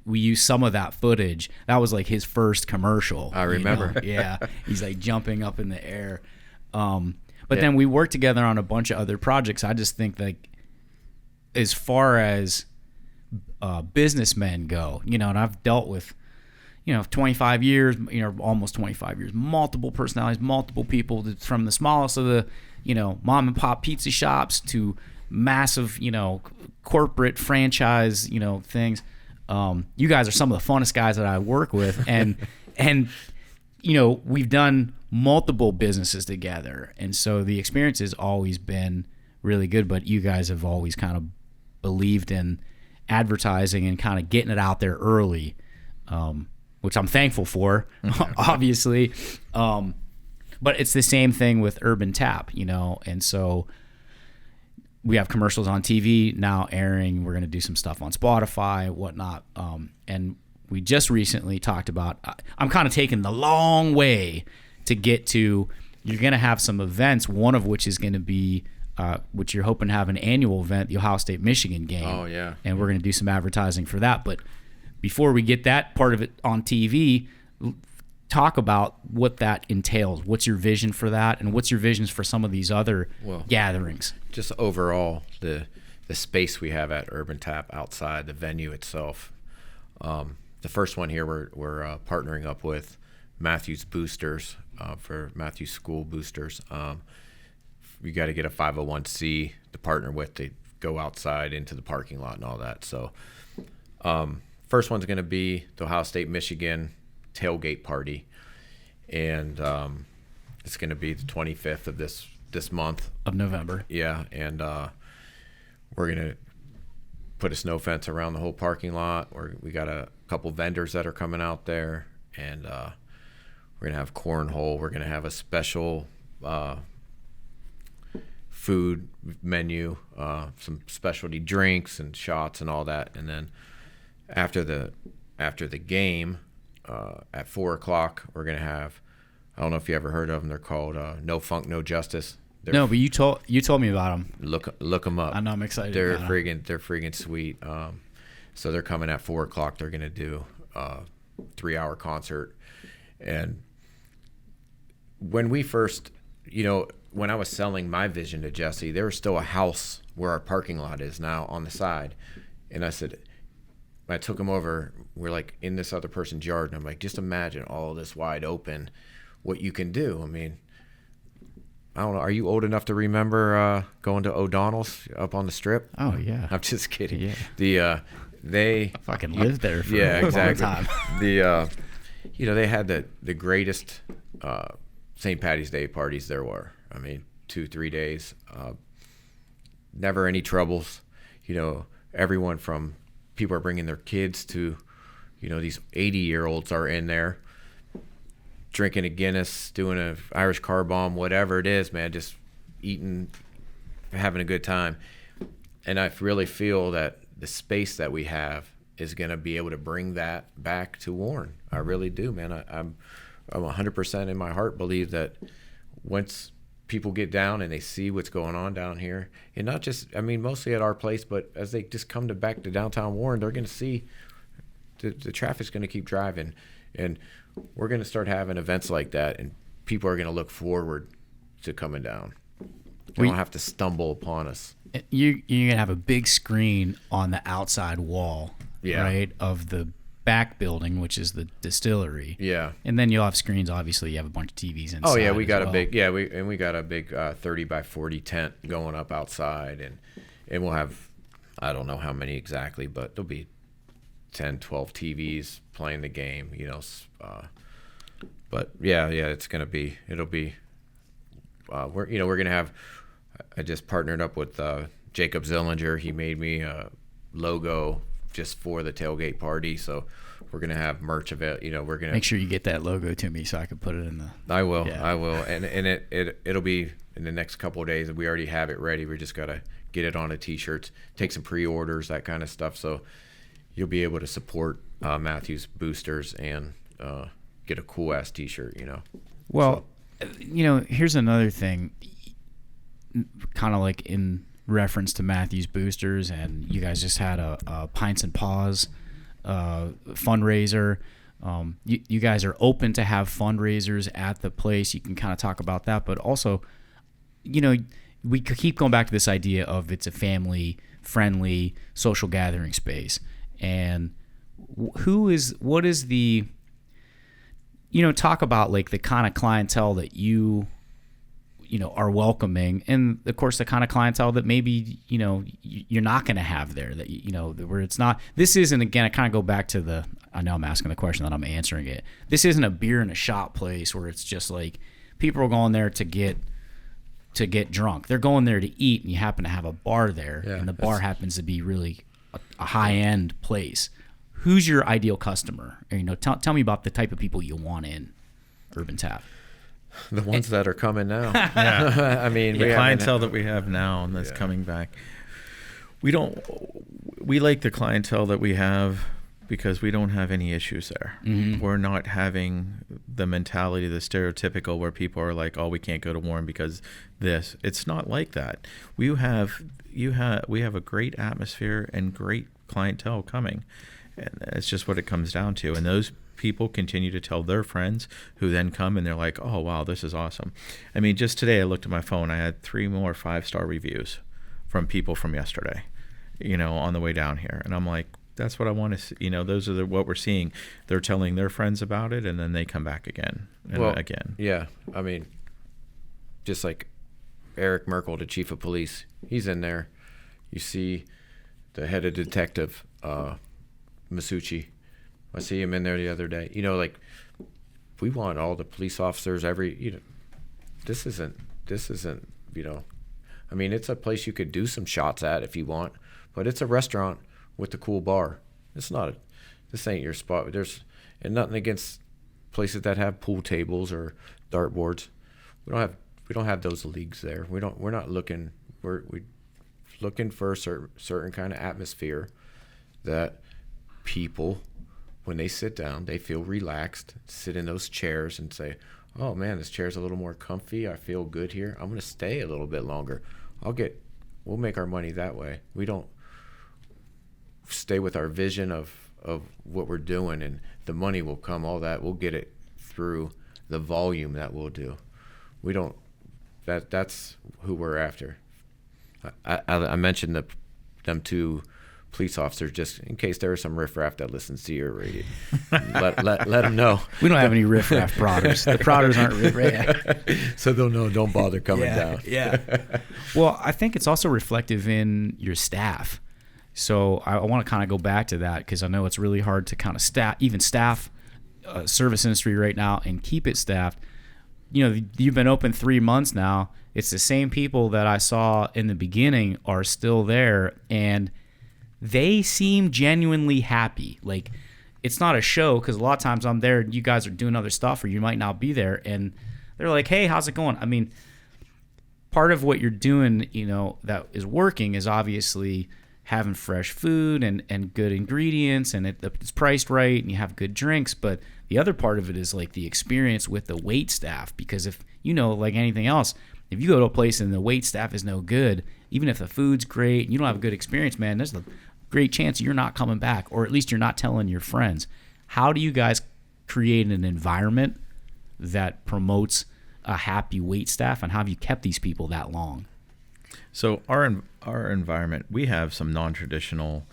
we used some of that footage. That was like his first commercial. I remember. Yeah, he's like jumping up in the air. But then we worked together on a bunch of other projects. I just think, like, as far as businessmen go, and I've dealt with, 25 years, almost 25 years, multiple personalities, multiple people, from the smallest of the, mom and pop pizza shops to massive, corporate franchise, things. You guys are some of the funnest guys that I work with, and we've done multiple businesses together, and so the experience has always been really good. But you guys have always kind of believed in advertising and kind of getting it out there early, which I'm thankful for, obviously. But it's the same thing with Urban Tap, and so we have commercials on TV now airing. We're going to do some stuff on Spotify, whatnot, and we just recently talked about, I'm kind of taking the long way to get to, you're going to have some events, one of which is going to be, which you're hoping to have an annual event, the Ohio State-Michigan game. Oh, yeah. And we're going to do some advertising for that. But before we get that part of it on TV, talk about what that entails. What's your vision for that? And what's your visions for some of these other gatherings? Just overall, the space we have at Urban Tap outside, the venue itself. The first one here, we're partnering up with Matthews Boosters for Matthews School Boosters. You got to get a 501c to partner with to go outside into the parking lot and all that. So first one's going to be the Ohio State-Michigan tailgate party, and it's going to be the 25th of this month of November. Yeah, and we're going to put a snow fence around the whole parking lot. We got a couple vendors that are coming out there, and we're going to have cornhole. We're going to have a special food menu, some specialty drinks and shots and all that. And then after the game, at 4:00, we're going to have, I don't know if you ever heard of them. They're called No Funk, No Justice. No, but you told me about them. Look them up. I know, I'm excited. They're friggin' sweet. So they're coming at 4:00. They're gonna do a 3-hour concert. And when we first, when I was selling my vision to Jesse, there was still a house where our parking lot is now on the side. And I said, I took him over, we're like in this other person's yard, and I'm like, just imagine all this wide open, what you can do. I mean, I don't know, are you old enough to remember going to O'Donnell's up on the Strip? Oh, yeah. I'm just kidding. Yeah. They I fucking lived there for yeah, a exactly. long time. They had the greatest St. Patty's Day parties there were. I mean, 2-3 days, never any troubles. Everyone from people are bringing their kids to, these 80-year-olds are in there drinking a Guinness, doing a Irish car bomb, whatever it is, man, just eating, having a good time. And I really feel that the space that we have is going to be able to bring that back to Warren. I really do, man. I'm 100% in my heart believe that once people get down and they see what's going on down here, and not just, mostly at our place, but as they just come back to downtown Warren, they're going to see the traffic's going to keep driving, and we're going to start having events like that, and people are going to look forward to coming down. They don't have to stumble upon us. You're going to have a big screen on the outside wall, right, of the back building, which is the distillery. Yeah. And then you'll have screens, obviously. You have a bunch of TVs inside. Oh, yeah, we got well. a big, we got a big 30 by 40 tent going up outside, and we'll have, I don't know how many exactly, but there'll be 10, 12 TVs playing the game, but it's going to be, we're going to have, I just partnered up with Jacob Zillinger. He made me a logo just for the tailgate party, so we're going to have merch of it. We're going to make sure you get that logo to me so I can put it in the. I will, and it'll be in the next couple of days. We already have it ready. We just got to get it on a t-shirt, take some pre-orders, that kind of stuff. So you'll be able to support Matthew's Boosters and get a cool ass t-shirt. Well, here's another thing, kind of like in reference to Matthew's Boosters, and you guys just had a Pints and Paws fundraiser. You guys are open to have fundraisers at the place. You can kind of talk about that, but also, we could keep going back to this idea of it's a family-friendly social gathering space. And what is the, talk about like the kind of clientele that you are welcoming, and of course the kind of clientele that maybe you're not going to have there, that where it's not. This isn't, again, I kind of go back to I know I'm asking the question that I'm answering it. This isn't a beer in a shop place where it's just like people are going there to get drunk. They're going there to eat, and you happen to have a bar there, and the bar happens to be really a high end place. Who's your ideal customer? Or, tell me about the type of people you want in Urban Tap. The ones that are coming now. Yeah. The clientele that we have now and that's coming back. We like the clientele that we have because we don't have any issues there. Mm-hmm. We're not having the mentality, the stereotypical, where people are like, oh, we can't go to Warren because this. It's not like that. We have a great atmosphere and great clientele coming. And it's just what it comes down to. And those people continue to tell their friends, who then come and they're like, oh, wow, this is awesome. Just today I looked at my phone. I had 3 more 5-star reviews from people from yesterday, on the way down here. And I'm like, that's what I want to see. Those are what we're seeing. They're telling their friends about it, and then they come back again and again. Yeah. Just like Eric Merkel, the chief of police, he's in there. You see the head of detective, Masucci. I see him in there the other day. We want all the police officers this isn't, it's a place you could do some shots at if you want, but it's a restaurant with a cool bar. This ain't your spot. And nothing against places that have pool tables or dartboards. We don't have those leagues there. We're not looking, we're looking for a certain kind of atmosphere that people, when they sit down, they feel relaxed, sit in those chairs and say, oh man, this chair's a little more comfy. I feel good here. I'm going to stay a little bit longer. We'll make our money that way. We don't stay with our vision of what we're doing, and the money will come, all that. We'll get it through the volume that we'll do. We don't that's who we're after. I mentioned them two police officers just in case there is some riffraff that listens to your radio. let them know. We don't have any riffraff prodders. The prodders aren't riffraff. So they'll know, don't bother coming down. Yeah. Well, I think it's also reflective in your staff. So I want to kind of go back to that because I know it's really hard to kind of staff service industry right now and keep it staffed. You know, you've been open 3 months now. It's the same people that I saw in the beginning are still there, and they seem genuinely happy. Like, it's not a show because a lot of times I'm there and you guys are doing other stuff or you might not be there, and they're like, hey, how's it going? I mean, part of what you're doing, you know, that is working is obviously having fresh food and good ingredients, and it's priced right, and you have good drinks. But the other part of it is like the experience with the wait staff, because if you know, like anything else, if you go to a place and the wait staff is no good, even if the food's great and you don't have a good experience, man, there's a great chance you're not coming back, or at least you're not telling your friends. How do you guys create an environment that promotes a happy wait staff, and how have you kept these people that long? So our environment, we have some non-traditional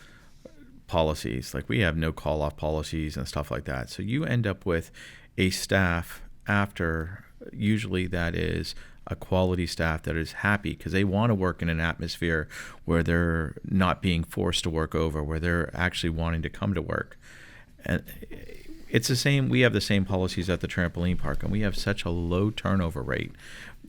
policies. Like, we have no call-off policies and stuff like that. So you end up with a staff after, usually that is a quality staff that is happy because they want to work in an atmosphere where they're not being forced to work over, where they're actually wanting to come to work. And it's the same. We have the same policies at the trampoline park, and we have such a low turnover rate.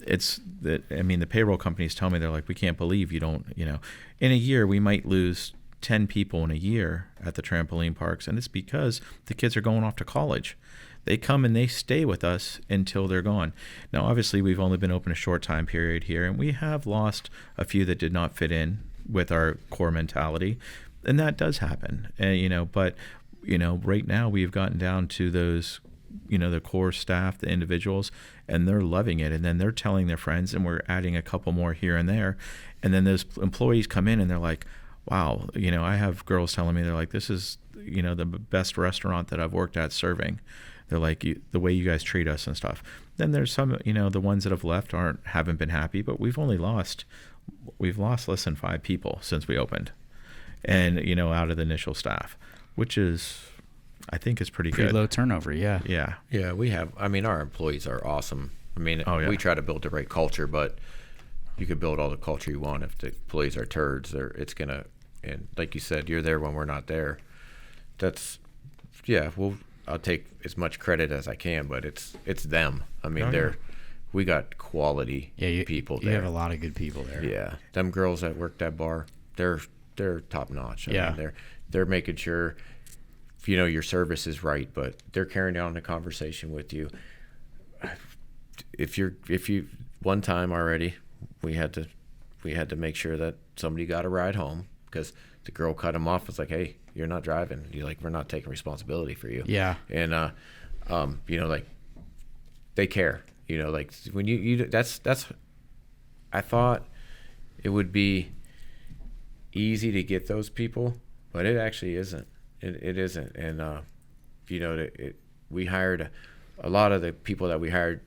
It's that, I mean, the payroll companies tell me, they're like, we can't believe you don't, you know, in a year we might lose 10 people in a year at the trampoline parks, and it's because the kids are going off to college. They come and they stay with us until they're gone. Now, obviously, we've only been open a short time period here, and we have lost a few that did not fit in with our core mentality, and that does happen. You know, but you know, right now we've gotten down to those, you know, the core staff, the individuals, and they're loving it. And then they're telling their friends, and we're adding a couple more here and there. And then those employees come in and they're like, wow, you know, I have girls telling me, they're like, this is, you know, the best restaurant that I've worked at serving. They're like, the way you guys treat us and stuff. Then there's some, you know, the ones that have left haven't been happy, but we've lost less than 5 people since we opened, and, you know, out of the initial staff, which is, I think, is pretty good. Low turnover. Yeah. Yeah, we have. I mean, our employees are awesome. I mean, we try to build the right culture, but you could build all the culture you want if the employees are turds. It's gonna, and like you said, you're there when we're not there. That's, yeah. Well, I'll take as much credit as I can, but it's them. I mean, we got quality people there. You have a lot of good people there. Yeah, them girls that work that bar, they're top notch. I mean, they're making sure, you know, your service is right, but they're carrying on the conversation with you. If you one time already, we had to make sure that somebody got a ride home because the girl cut him off. It's like, hey, you're not driving. You're like, we're not taking responsibility for you. Yeah. And you know, like, they care. You know, like, when you that's I thought it would be easy to get those people, but it actually isn't. It isn't. And you know, we hired a lot of the people that we hired.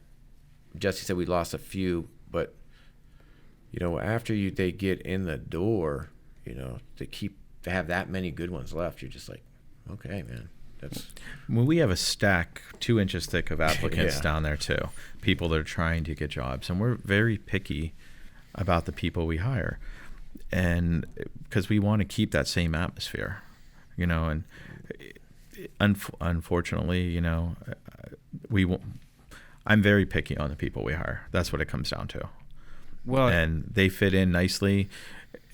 Jesse said we lost a few, but you know, after they get in the door, you know, to have that many good ones left, you're just like, okay, man. Well, we have a stack 2 inches thick of applicants down there too, people that are trying to get jobs, and we're very picky about the people we hire, and because we want to keep that same atmosphere, you know. And unfortunately, you know, I'm very picky on the people we hire. That's what it comes down to. Well, and they fit in nicely.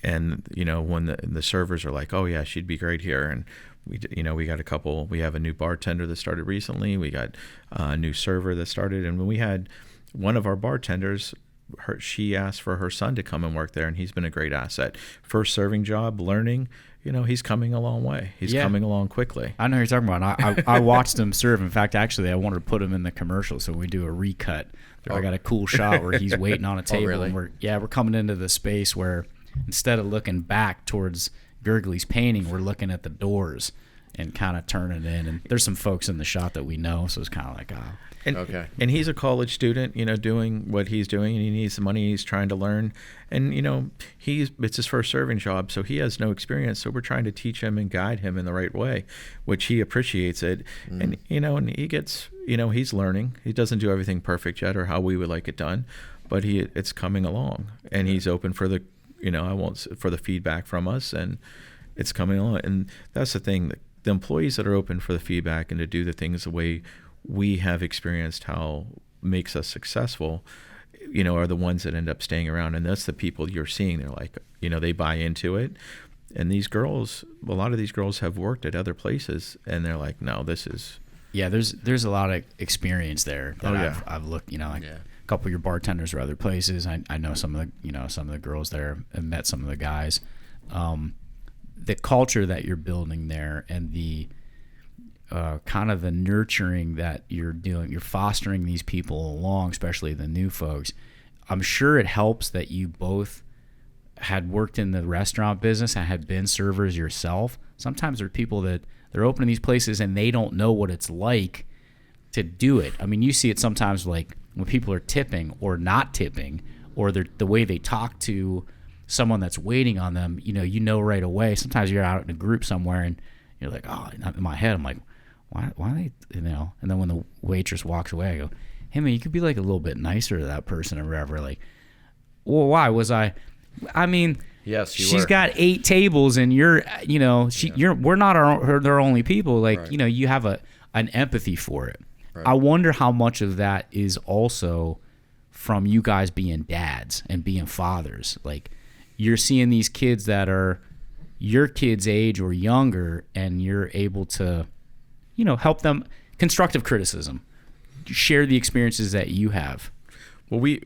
And, you know, when the servers are like, oh yeah, she'd be great here. And we got a couple, we have a new bartender that started recently. We got a new server that started. And when we had one of our bartenders, she asked for her son to come and work there, and he's been a great asset. First serving job, learning, you know, he's coming a long way. He's coming along quickly. I know who you're talking about. I watched him serve. In fact, actually, I wanted to put him in the commercial, so we do a recut. I got a cool shot where he's waiting on a table, really? And we're coming into the space where instead of looking back towards Gurgley's painting, we're looking at the doors. and kind of turn it in. And there's some folks in the shop that we know, so it's kind of like, And, and he's a college student, doing what he's doing, and he needs the money. He's trying to learn, and it's his first serving job, so he has no experience. So we're trying to teach him and guide him in the right way, which he appreciates it. And and he gets, he's learning. He doesn't do everything perfect yet, or how we would like it done, but it's coming along, and he's open for the, for the feedback from us, and it's coming along. And that's the thing, the employees that are open for the feedback and to do the things the way we have experienced how makes us successful, are the ones that end up staying around. And that's the people you're seeing. They're like, they buy into it. And these girls, a lot of these girls have worked at other places, and they're like, no, this is. Yeah, there's a lot of experience there that I've looked, a couple of your bartenders or other places. I know some of the girls there, and met some of the guys. The culture that you're building there, and the kind of the nurturing that you're doing, you're fostering these people along, especially the new folks. I'm sure it helps that you both had worked in the restaurant business and had been servers yourself. Sometimes there are people that they're opening these places and they don't know what it's like to do it. I mean, you see it sometimes, like when people are tipping or not tipping, or the way they talk to someone that's waiting on them, right away. Sometimes you're out in a group somewhere and you're like, oh, in my head, I'm like, why are they, and then when the waitress walks away, I go, hey man, you could be like a little bit nicer to that person or whatever. Like, well, why was I mean, yes, she's got 8 tables and we're not their only people. Like, right. You have an empathy for it. Right. I wonder how much of that is also from you guys being dads and being fathers. Like, you're seeing these kids that are your kids' age or younger, and you're able to, help them. Constructive criticism. Share the experiences that you have. Well,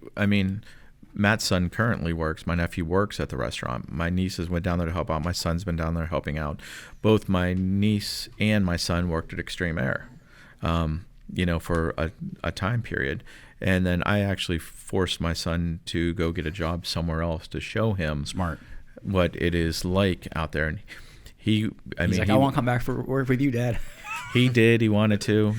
Matt's son currently works. My nephew works at the restaurant. My nieces went down there to help out. My son's been down there helping out. Both my niece and my son worked at Extreme Air, for a time period. And then I actually forced my son to go get a job somewhere else to show him what it is like out there. And he's like, I want to come back for work with you, Dad. He did. He wanted to.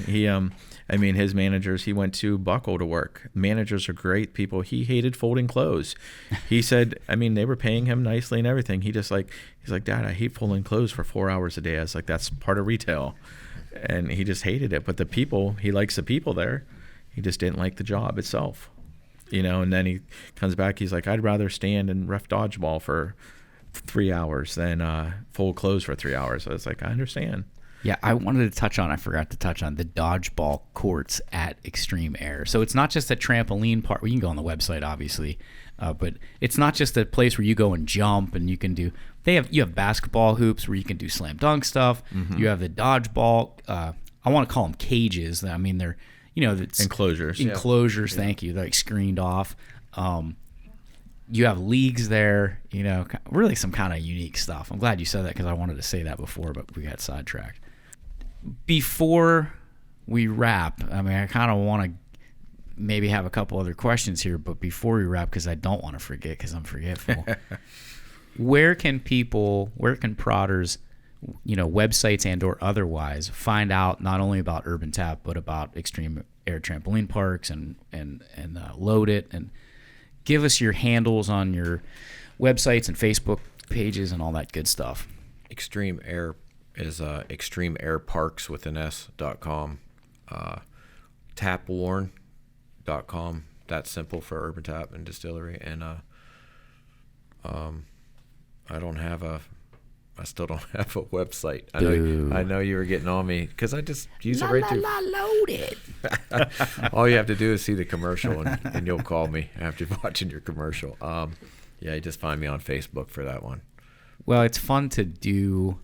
His managers, he went to Buckle to work. Managers are great people. He hated folding clothes. He said, they were paying him nicely and everything. He's like, Dad, I hate folding clothes for 4 hours a day. I was like, that's part of retail. And he just hated it. But the people, he likes the people there. He just didn't like the job itself. And then he comes back. He's like, I'd rather stand and ref dodgeball for 3 hours than fold clothes for 3 hours. I was like, I understand. Yeah, I forgot to touch on the dodgeball courts at Extreme Air. So it's not just a trampoline park. Well, you can go on the website, obviously, but it's not just a place where you go and jump and you can do. You have basketball hoops where you can do slam dunk stuff. Mm-hmm. You have the dodgeball. I want to call them cages. I mean, they're enclosures. Enclosures. Yeah. Thank you. They're like screened off. You have leagues there. Really some kind of unique stuff. I'm glad you said that because I wanted to say that before, but we got sidetracked. Before we wrap, I kind of want to maybe have a couple other questions here, but before we wrap, because I don't want to forget because I'm forgetful, where can prodders, websites and or otherwise, find out not only about Urban Tap, but about Extreme Air Trampoline Parks and Load It, and give us your handles on your websites and Facebook pages and all that good stuff. Extreme Air is extremeairparks with an s.com, tapworn.com. That's simple for Urban Tap and Distillery. And I still don't have a website. I know you were getting on me because I just use it right through. Load it. All you have to do is see the commercial and you'll call me after watching your commercial. You just find me on Facebook for that one. Well, it's fun to do.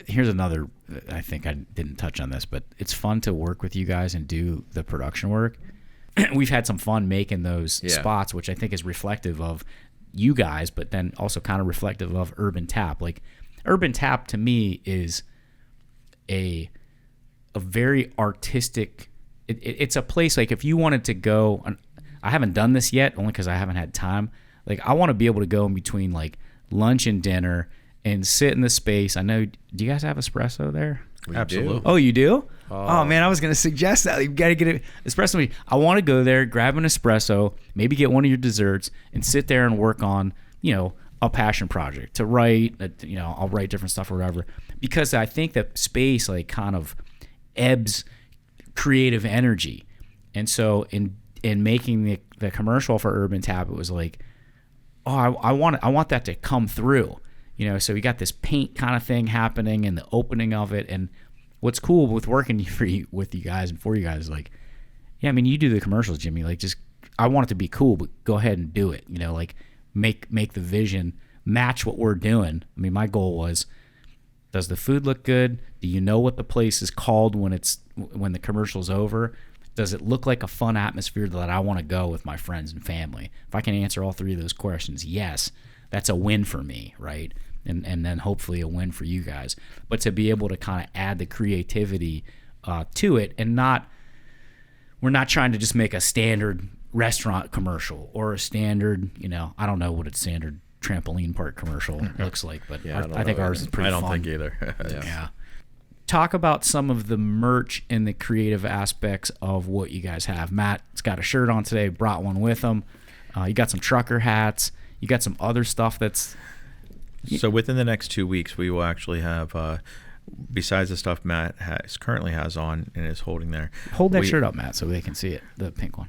Here's another, I think I didn't touch on this, but it's fun to work with you guys and do the production work. We've had some fun making those spots, which I think is reflective of you guys, but then also kind of reflective of Urban Tap. Like, Urban Tap to me is a very artistic. It's a place, like, if you wanted to go, I haven't done this yet only because I haven't had time. Like, I want to be able to go in between like lunch and dinner and sit in the space. I know. Do you guys have espresso there? We Absolutely. do. Oh, you do? Oh. Oh man, I was gonna suggest that. You gotta get an espresso. I want to go there, grab an espresso, maybe get one of your desserts, and sit there and work on, a passion project to write. I'll write different stuff or whatever, because I think that space like kind of ebbs creative energy, and so in making the commercial for Urban Tap, it was like, I want that to come through. So we got this paint kind of thing happening and the opening of it. And what's cool with working with you guys and for you guys, like, yeah, I mean, you do the commercials, Jimmy. Like, just I want it to be cool, but go ahead and do it. Like make the vision match what we're doing. I mean, my goal was, does the food look good? Do you know what the place is called when the commercial's over? Does it look like a fun atmosphere that I want to go with my friends and family? If I can answer all three of those questions, yes, that's a win for me, right? And then hopefully a win for you guys. But to be able to kind of add the creativity to it, and we're not trying to just make a standard restaurant commercial or a standard, I don't know what a standard trampoline park commercial looks like, but Yeah, I think ours is pretty fun. I don't think either. Yeah. Talk about some of the merch and the creative aspects of what you guys have. Matt's got a shirt on today, brought one with him. You got some trucker hats. You got some other stuff that's... So within the next 2 weeks, we will actually have, besides the stuff Matt currently has on and is holding there. Hold that shirt up, Matt, so they can see it, the pink one.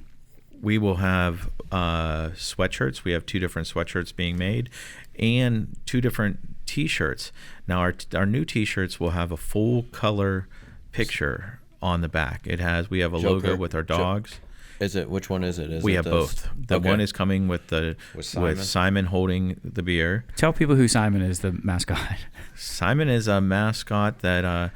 We will have sweatshirts. We have 2 different sweatshirts being made and 2 different T-shirts. Now, our new T-shirts will have a full color picture on the back. We have a logo with our dogs. Which one is it? We have both. The one is coming with Simon holding the beer. Tell people who Simon is, the mascot. Simon is a mascot that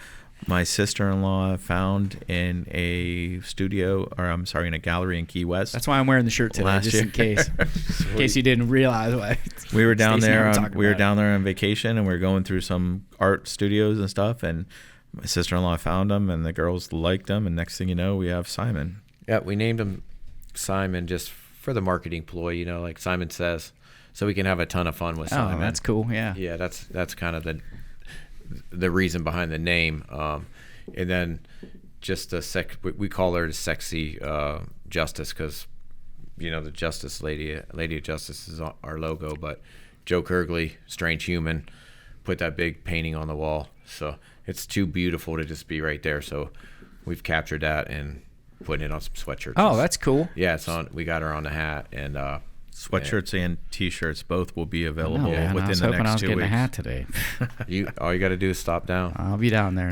my sister-in-law found in a in a gallery in Key West. That's why I'm wearing the shirt today, just in case. In case you didn't realize why. We were down there on vacation, and we were going through some art studios and stuff, and my sister-in-law found him, and the girls liked him, and next thing you know, we have Simon. Yeah, we named him Simon just for the marketing ploy, like Simon Says, so we can have a ton of fun with Simon. Oh, that's cool. Yeah. Yeah, that's kind of the reason behind the name. And then just we call her the sexy Justice, because the Justice Lady of Justice is our logo, but Joe Kergley, Strange Human, put that big painting on the wall, so it's too beautiful to just be right there. So we've captured that and putting it on some sweatshirts. Oh, that's cool. Yeah, it's on. We got her on the hat and sweatshirts and T-shirts both will be available within the next 2 weeks. I was getting a hat today. All you got to do is stop down. I'll be down there.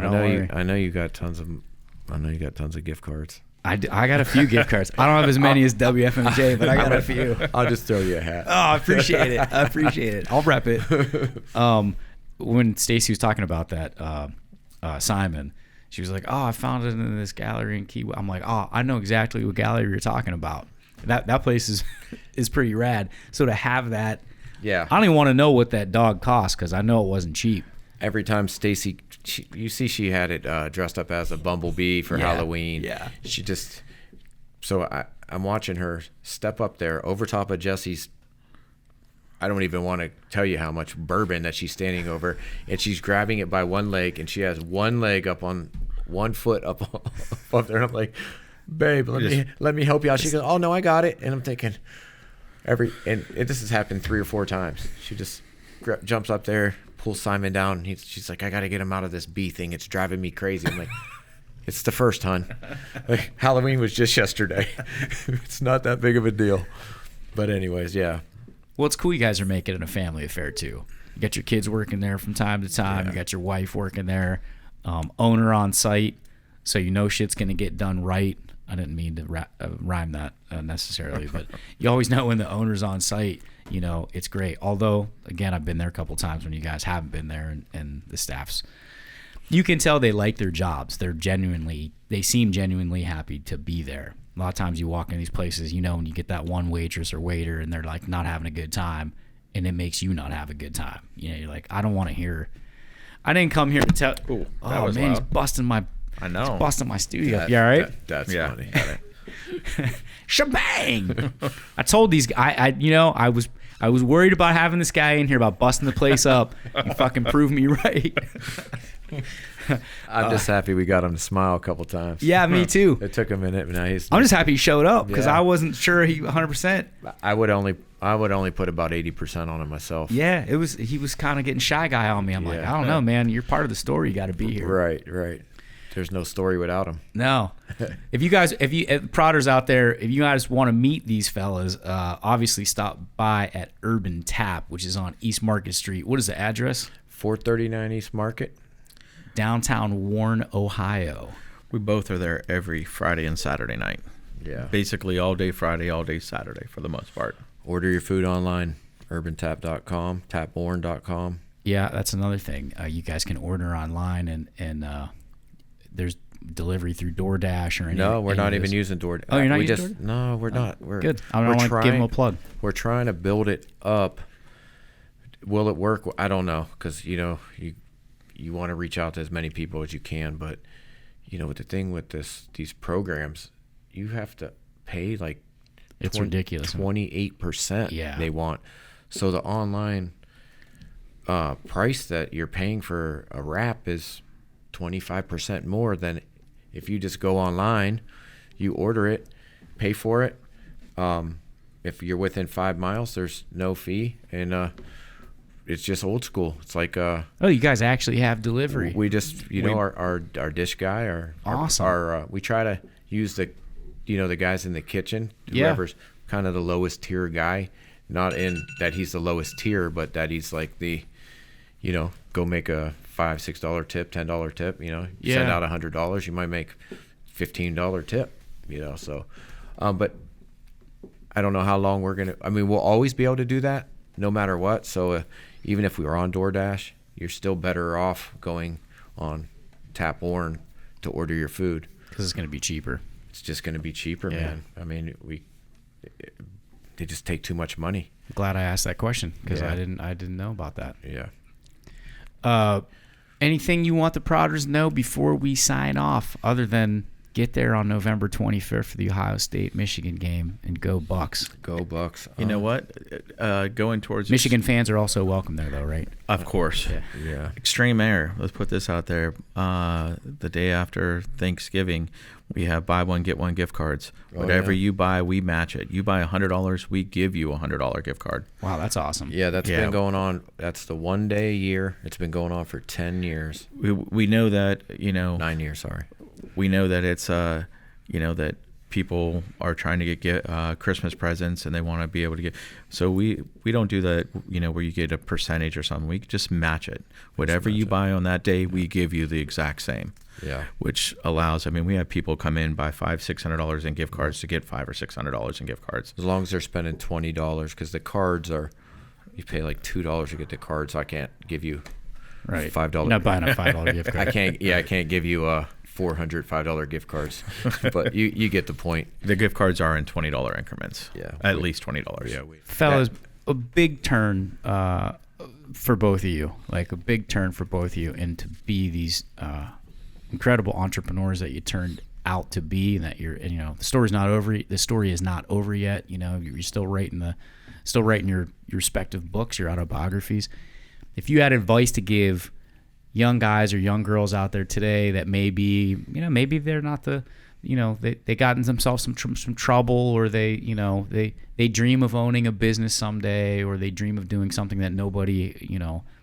I know you got tons of gift cards. I got a few gift cards. I don't have as many as WFMJ, but I got a few. I'll just throw you a hat. Oh, I appreciate it. I'll rep it. When Stacy was talking about that, Simon, she was like, "Oh, I found it in this gallery in Key West." I'm like, "Oh, I know exactly what gallery you're talking about. That place is pretty rad." So to have that, yeah, I don't even want to know what that dog cost, because I know it wasn't cheap. Every time Stacy, she had it dressed up as a bumblebee for Halloween. Yeah, she just. So I'm watching her step up there over top of Jesse's. I don't even want to tell you how much bourbon that she's standing over, and she's grabbing it by one leg, and she has one leg up on 1 foot up there. And I'm like, "Babe, let me help you out." She goes, "Oh no, I got it." And I'm thinking, and this has happened 3 or 4 times. She just jumps up there, pulls Simon down, and she's like, "I got to get him out of this bee thing. It's driving me crazy." I'm like, "It's the first, hon. Like, Halloween was just yesterday. It's not that big of a deal." But anyways, yeah. Well, it's cool you guys are making it a family affair too. You got your kids working there from time to time. You got your wife working there. Owner on site, so shit's gonna get done right. I didn't mean to rhyme that necessarily, but you always know when the owner's on site. It's great. Although, again, I've been there a couple times when you guys haven't been there, and the staff's. You can tell they like their jobs. They seem genuinely happy to be there. A lot of times you walk in these places, and you get that one waitress or waiter, and they're like not having a good time, and it makes you not have a good time. You're like, I don't want to hear. I didn't come here to tell. Ooh, oh man, he's busting my. I know. He's busting my studio. You all right? That's funny. Shebang! I told these guys. I I was worried about having this guy in here about busting the place up. You fucking proved me right. I'm just happy we got him to smile a couple times. Yeah, me too. It took a minute, but now he's. I'm just happy he showed up because Yeah. I wasn't sure he 100%. I would only put about 80% on it myself. Yeah, he was kind of getting shy guy on me. I'm like, Yeah. I don't know, man. You're part of the story. You got to be here. Right. There's no story without him. No. If Prodders out there, if you guys want to meet these fellas, obviously stop by at Urban Tap, which is on East Market Street. What is the address? 439 East Market. Downtown Warren, Ohio. We both are there every Friday and Saturday night. Yeah. Basically all day Friday, all day Saturday for the most part. Order your food online, urbantap.com, tapwarren.com. Yeah, that's another thing. You guys can order online, and there's delivery through DoorDash or anything. No, we're not even using DoorDash. Oh, you're not using DoorDash? No, we're not. We're good. I don't want to give them a plug. We're trying to build it up. Will it work? I don't know, because you want to reach out to as many people as you can, but with the thing with these programs, you have to pay like it's ridiculous. 28%. Yeah. They want. So the online price that you're paying for a wrap is 25% more than if you just go online, you order it, pay for it. If you're within 5 miles, there's no fee, and it's just old school. It's like oh, you guys actually have delivery. We just our dish guy, awesome. We try to use the guys in the kitchen, Yeah. whoever's kind of the lowest tier guy, not in that he's the lowest tier, but that he's like the go make a $5-6 tip, $10 tip, send out $100, you might make $15 tip, so but I don't know how long we'll always be able to do that no matter what. So even if we were on DoorDash, you're still better off going on Tap Warren to order your food because it's going to be cheaper. It's just going to be cheaper, man. I mean, they just take too much money. Glad I asked that question because Yeah. I didn't know about that. Yeah. Anything you want the Prodders to know before we sign off, other than get there on November 25th for the Ohio State-Michigan game and go Bucks. Go Bucks. You know what? Going towards Michigan fans are also welcome there, though, right? Of course. Yeah. Extreme Air. Let's put this out there. The day after Thanksgiving, we have buy one, get one gift cards. Whatever you buy, we match it. You buy $100, we give you a $100 gift card. Wow, that's awesome. Yeah, that's been going on. That's the one day a year. It's been going on for 10 years. We know that, 9 years, sorry. We know that it's that people are trying to get Christmas presents and they want to be able to get. So we don't do that, where you get a percentage or something. We just match it. Whatever you buy on that day, we give you the exact same. Yeah. Which allows. we have people come in, buy $500-600 in gift cards to get $500 or $600 in gift cards. As long as they're spending $20, because the cards you pay like $2 to get the cards. So I can't give you $5. You're not buying a $5 gift card. I can't give you $405 gift cards, but you get the point. The gift cards are in $20 increments. Yeah, at least $20. Yeah, fellas, a big turn for both of you, and to be these incredible entrepreneurs that you turned out to be, and that the story's not over. The story is not over yet. You're still writing your respective books, your autobiographies. If you had advice to give young guys or young girls out there today that maybe they're not they got in themselves some trouble, or they dream of owning a business someday, or they dream of doing something that nobody,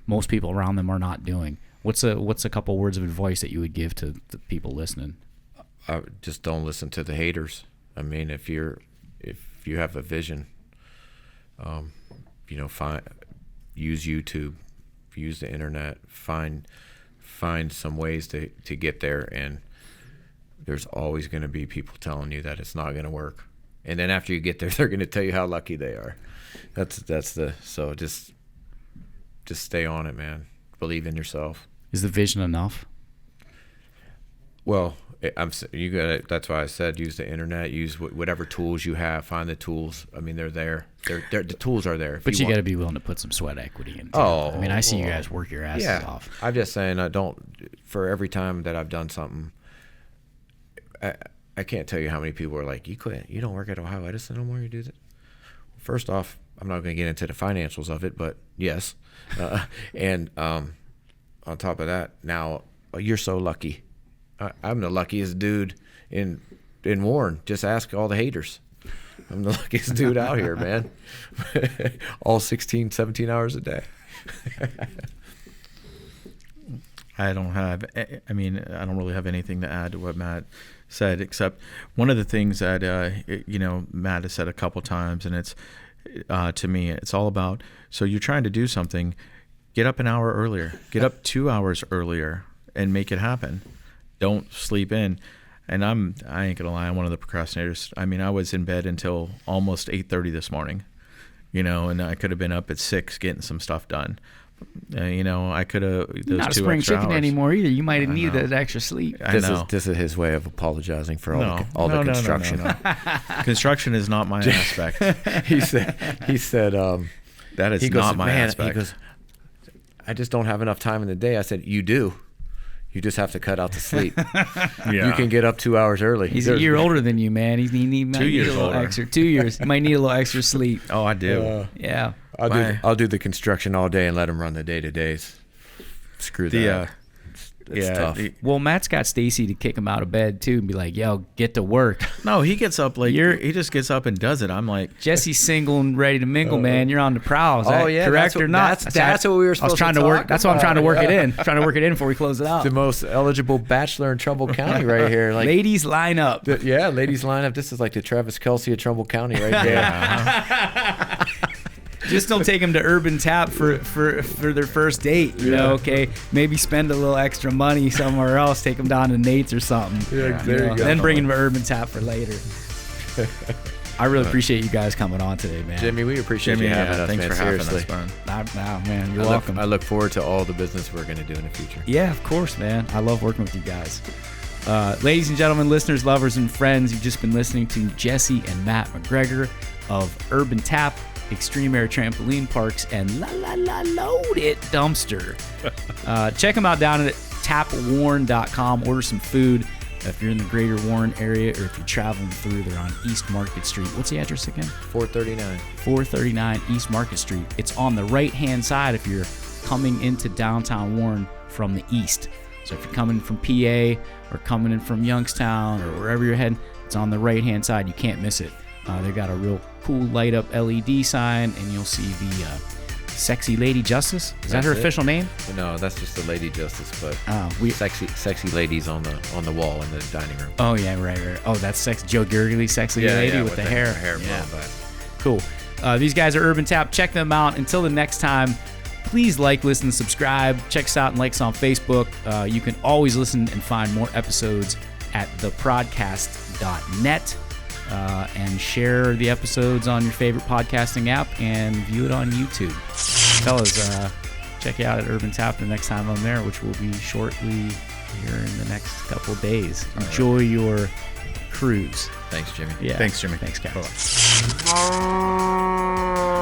most people around them are not doing. What's a couple words of advice that you would give to the people listening? Just don't listen to the haters. I mean, if you have a vision, use YouTube, use the internet, find some ways to get there, and there's always going to be people telling you that it's not going to work, and then after you get there, they're going to tell you how lucky they are. So just stay on it, man. Believe in yourself. Is the vision enough? Well, you got it. That's why I said use the internet, use whatever tools you have. Find the tools. I mean, they're there. The tools are there. But you got to be willing to put some sweat equity into it. I see you guys work your asses off. I'm just saying, for every time that I've done something, I can't tell you how many people are like, you don't work at Ohio Edison no more, you do that? first off, I'm not going to get into the financials of it, but yes. And on top of that, now you're so lucky. I'm the luckiest dude in Warren. Just ask all the haters. I'm the luckiest dude out here, man. All 16, 17 hours a day. I don't really have anything to add to what Matt said, except one of the things that, Matt has said a couple times, and it's, to me, it's all about, so you're trying to do something, get up an hour earlier, get up 2 hours earlier and make it happen. Don't sleep in. And I ain't gonna lie, I'm one of the procrastinators. I mean, I was in bed until almost 8:30 this morning, and I could have been up at 6 getting some stuff done. I could have those not a 2 spring extra chicken hours. anymore either. You might have needed that extra sleep. This is his way of apologizing for all the construction. No. Construction is not my aspect. He said That is not my aspect. He goes, I just don't have enough time in the day. I said, you do. You just have to cut out the sleep. You can get up 2 hours early. He's a year older than you, man. He might 2 need years a little older. extra. 2 years. He might need a little extra sleep. Oh, I do. Yeah. I'll do the construction all day and let him run the day-to-days. Screw that. It's tough. Well, Matt's got Stacy to kick him out of bed too and be like, "Yo, get to work." No, he gets up he just gets up and does it. I'm like, Jesse's single and ready to mingle, man. You're on the prowl. Is that correct or not? That's what we were supposed to talk work. That's why I'm trying to about, work it in. I'm trying to work it in before we close it out. The most eligible bachelor in Trumbull County right here. Like, ladies, line up. Ladies line up. This is like the Travis Kelce of Trumbull County right there. Just don't take them to Urban Tap for their first date. You know, okay? Maybe spend a little extra money somewhere else. Take them down to Nate's or something. Yeah, there you go. Then bring them to Urban Tap for later. I really appreciate you guys coming on today, man. Jimmy, we appreciate you having us, thanks man. for having Seriously. us, man. Man, you're welcome. I look forward to all the business we're going to do in the future. Yeah, of course, man. I love working with you guys. Ladies and gentlemen, listeners, lovers, and friends, you've just been listening to Jesse and Matt Macgregor of Urban Tap, Extreme Air Trampoline Parks, and Load It Dumpster. Check them out down at tapwarren.com. Order some food if you're in the greater Warren area, or if you're traveling through. They're on East Market Street. What's the address again? 439. 439 East Market Street. It's on the right-hand side if you're coming into downtown Warren from the east. So if you're coming from PA or coming in from Youngstown or wherever you're heading, it's on the right-hand side. You can't miss it. They got a real cool light-up LED sign, and you'll see the Sexy Lady Justice. Is that her official name? No, that's just the Lady Justice, but sexy ladies on the wall in the dining room. Oh, yeah, right. Oh, that's Joe Gergely, Sexy Lady with the hair. Yeah. Cool. These guys are Urban Tap. Check them out. Until the next time, please like, listen, subscribe. Check us out and like us on Facebook. You can always listen and find more episodes at theprodcast.net. And share the episodes on your favorite podcasting app and view it on YouTube. Fellas, check you out at Urban Tap the next time I'm there, which will be shortly here in the next couple of days. Enjoy your cruise. Thanks, Jimmy. Yeah. Thanks, Jimmy. Thanks, guys. Bye-bye.